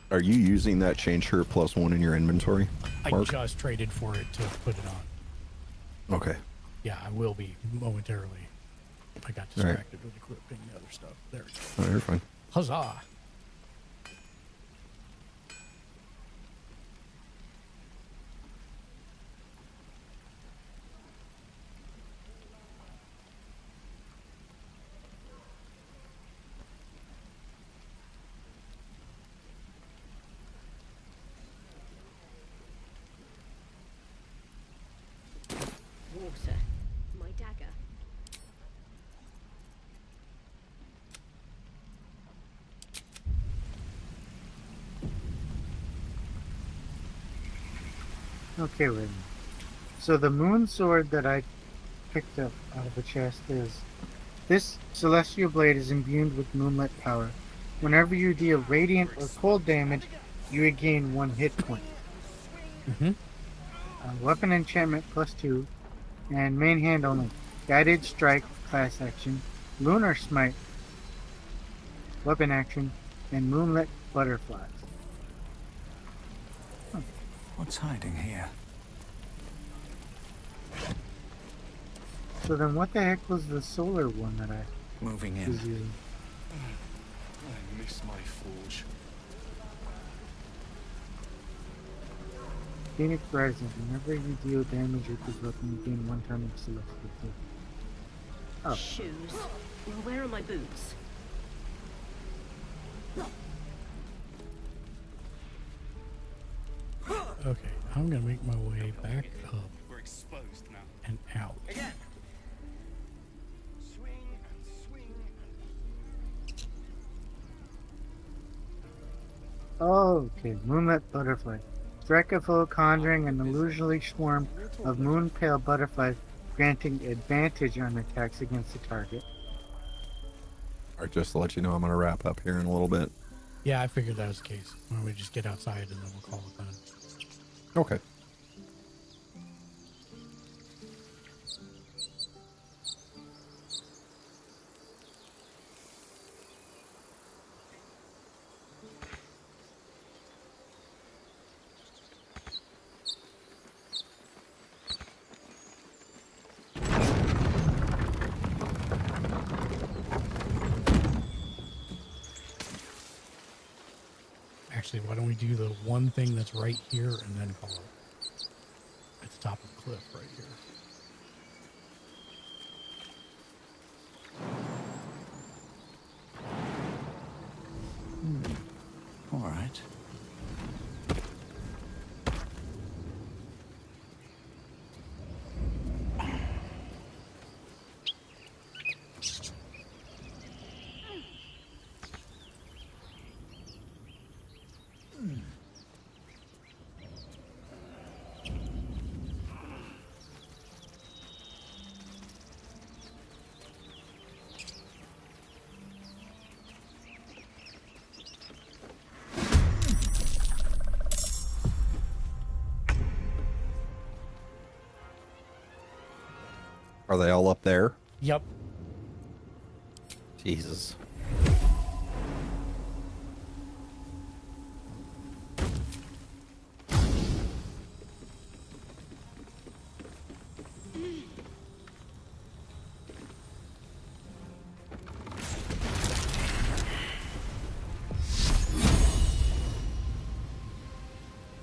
Are you using that change shirt +1 in your inventory, Mark? I just traded for it to put it on. Okay. Yeah, I will be momentarily. I got All right. distracted with equipping the other stuff. There we go. Oh, you're fine. Huzzah! Water. My dagger. Okay, wait a minute. So the moon sword that I picked up out of the chest is... This celestial blade is imbued with moonlit power. Whenever you deal radiant or cold damage, you regain 1 hit point. Weapon enchantment +2, and main hand only. Guided strike class action, lunar smite weapon action, and moonlit butterflies. What's hiding here? So then what the heck was the solar one that I Moving was in. using? I miss my forge. Phoenix Rising. Whenever you deal damage with this weapon, you gain 1 turn of celestial flame. Oh. Shoes. Well, where are my boots? Okay, I'm gonna make my way back up We're exposed now. and out. Again. Swing and swing. Oh, okay. Moonlit butterfly. Strike a foe conjuring an illusory swarm of moon pale butterflies, granting advantage on attacks against the target. Alright, just to let you know, I'm going to wrap up here in a little bit. Yeah, I figured that was the case. Why don't we just get outside and then we'll call it done. Okay. Actually, why don't we do the one thing that's right here and then call it at the top of the cliff right here. All right. Are they all up there? Yep. Jesus.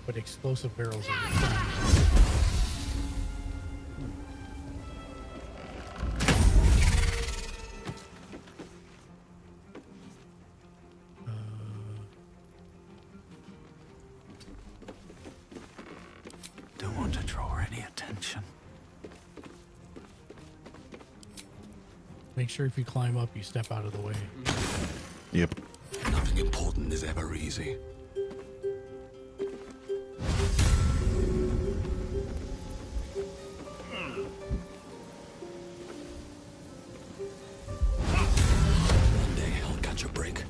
But explosive barrels are required. Don't want to draw any attention. Make sure if you climb up, you step out of the way. Yep. Nothing important is ever easy. One day I'll catch a break.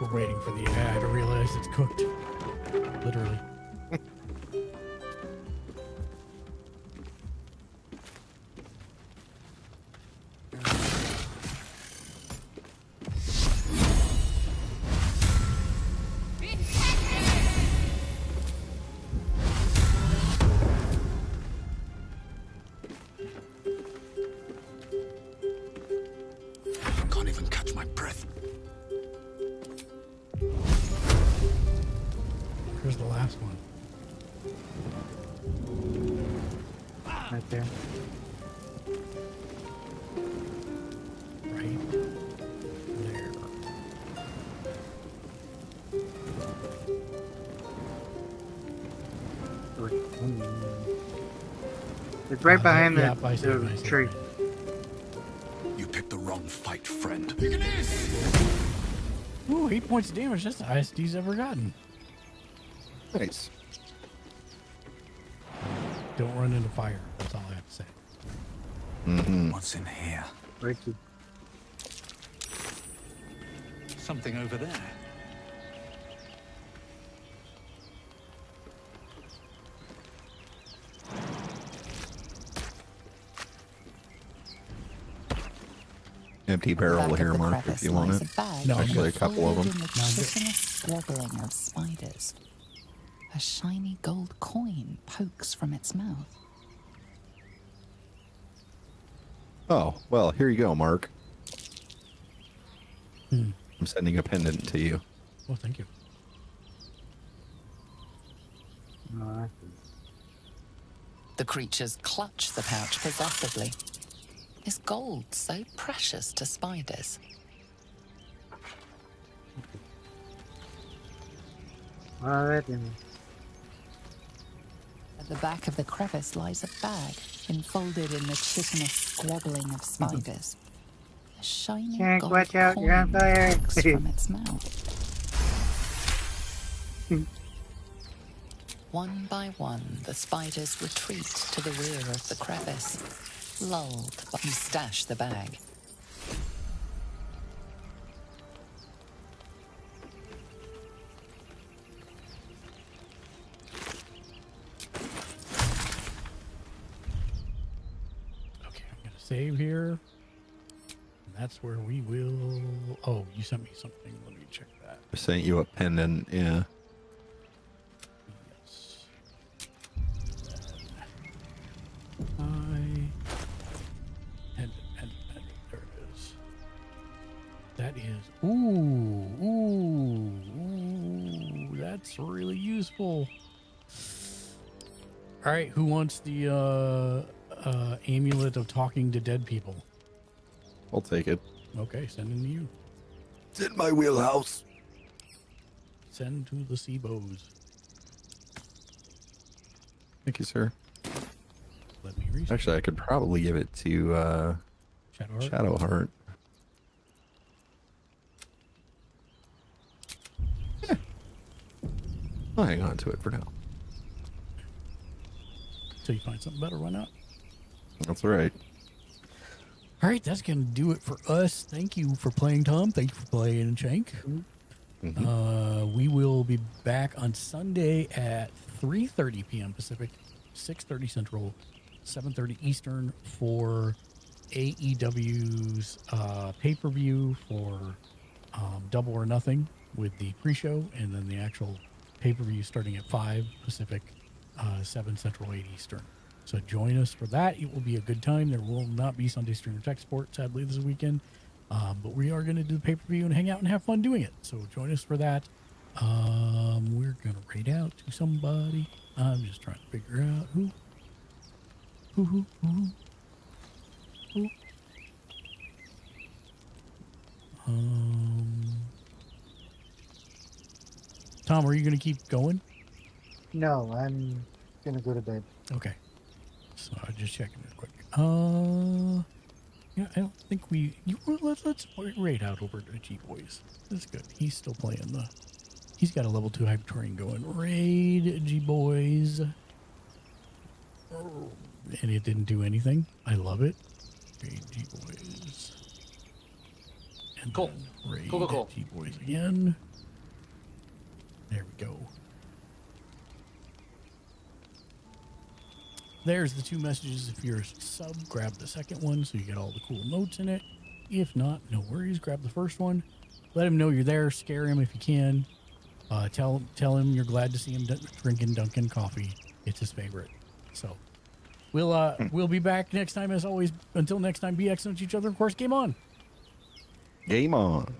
We're waiting for the AI to realize it's cooked. Literally. I can't even catch my breath. Here's the last one. Right there. Right there. It's right behind yeah, the, I see it, I the see it. tree. You picked the wrong fight, friend. Ooh, 8 points of damage. That's the highest he's ever gotten. Nice. Don't run into fire. That's all I have to say. Mm-hmm. What's in here? Ricky. Something over there. Empty barrel Back here, of the Mark, if crevice you want lies it. a bag No, Actually, a couple of them. folded in the chitinous squabbling of spiders. A shiny gold coin pokes from its mouth. Oh, well, here you go, Mark. Hmm. I'm sending a pendant to you. Oh, thank you. Oh, The creatures clutch the pouch possessively. Is gold so precious to spiders? well, that didn't. At the back of the crevice lies a bag, enfolded in the chitinous squabbling of spiders. A shiny Shank, gold watch out, coin you're on fire. pokes from its mouth. One by one, the spiders retreat to the rear of the crevice. Lulled, but you stash the bag. Okay, I'm gonna save here. And that's where we will. Oh, you sent me something. Let me check that. I sent you a pendant, yeah. Yes. Pendant. There it is. That is. Ooh. That's really useful. All right, who wants the amulet of talking to dead people? I'll take it. Okay, sending to you. It's in my wheelhouse. Send to the Seabos. Thank you, sir. Let me research. Actually, I could probably give it to Shadowheart. Yeah. I'll hang on to it for now. Till you find something better, why not? That's right. All right, that's going to do it for us. Thank you for playing, Tom. Thank you for playing, Shank. Mm-hmm. We will be back on Sunday at 3:30 p.m. Pacific, 6:30 Central, 7:30 Eastern for AEW's pay-per-view for Double or Nothing with the pre-show, and then the actual pay-per-view starting at 5 Pacific, 7 Central, 8 Eastern. So join us for that. It will be a good time. There will not be Sunday Streamer Tech Sport, sadly, this weekend. But we are going to do the pay-per-view and hang out and have fun doing it. So join us for that. We're going to raid out to somebody. I'm just trying to figure out who. Tom, are you going to keep going? No, I'm gonna go to bed. Okay. So I'm just checking real quick. Yeah, I don't think let's raid out over to G Boys. That's good. He's still playing he's got a level 2 hype train going. Raid G Boys. And it didn't do anything. I love it. Raid G Boys. And cool. Raid Cool. G Boys again. There we go. There's the 2 messages. If you're a sub, grab the second one so you get all the cool notes in it. If not, no worries. Grab the first one. Let him know you're there. Scare him if you can. Tell him you're glad to see him drinking Dunkin' coffee. It's his favorite. So we'll be back next time as always. Until next time, be excellent to each other. Of course, game on. Game on.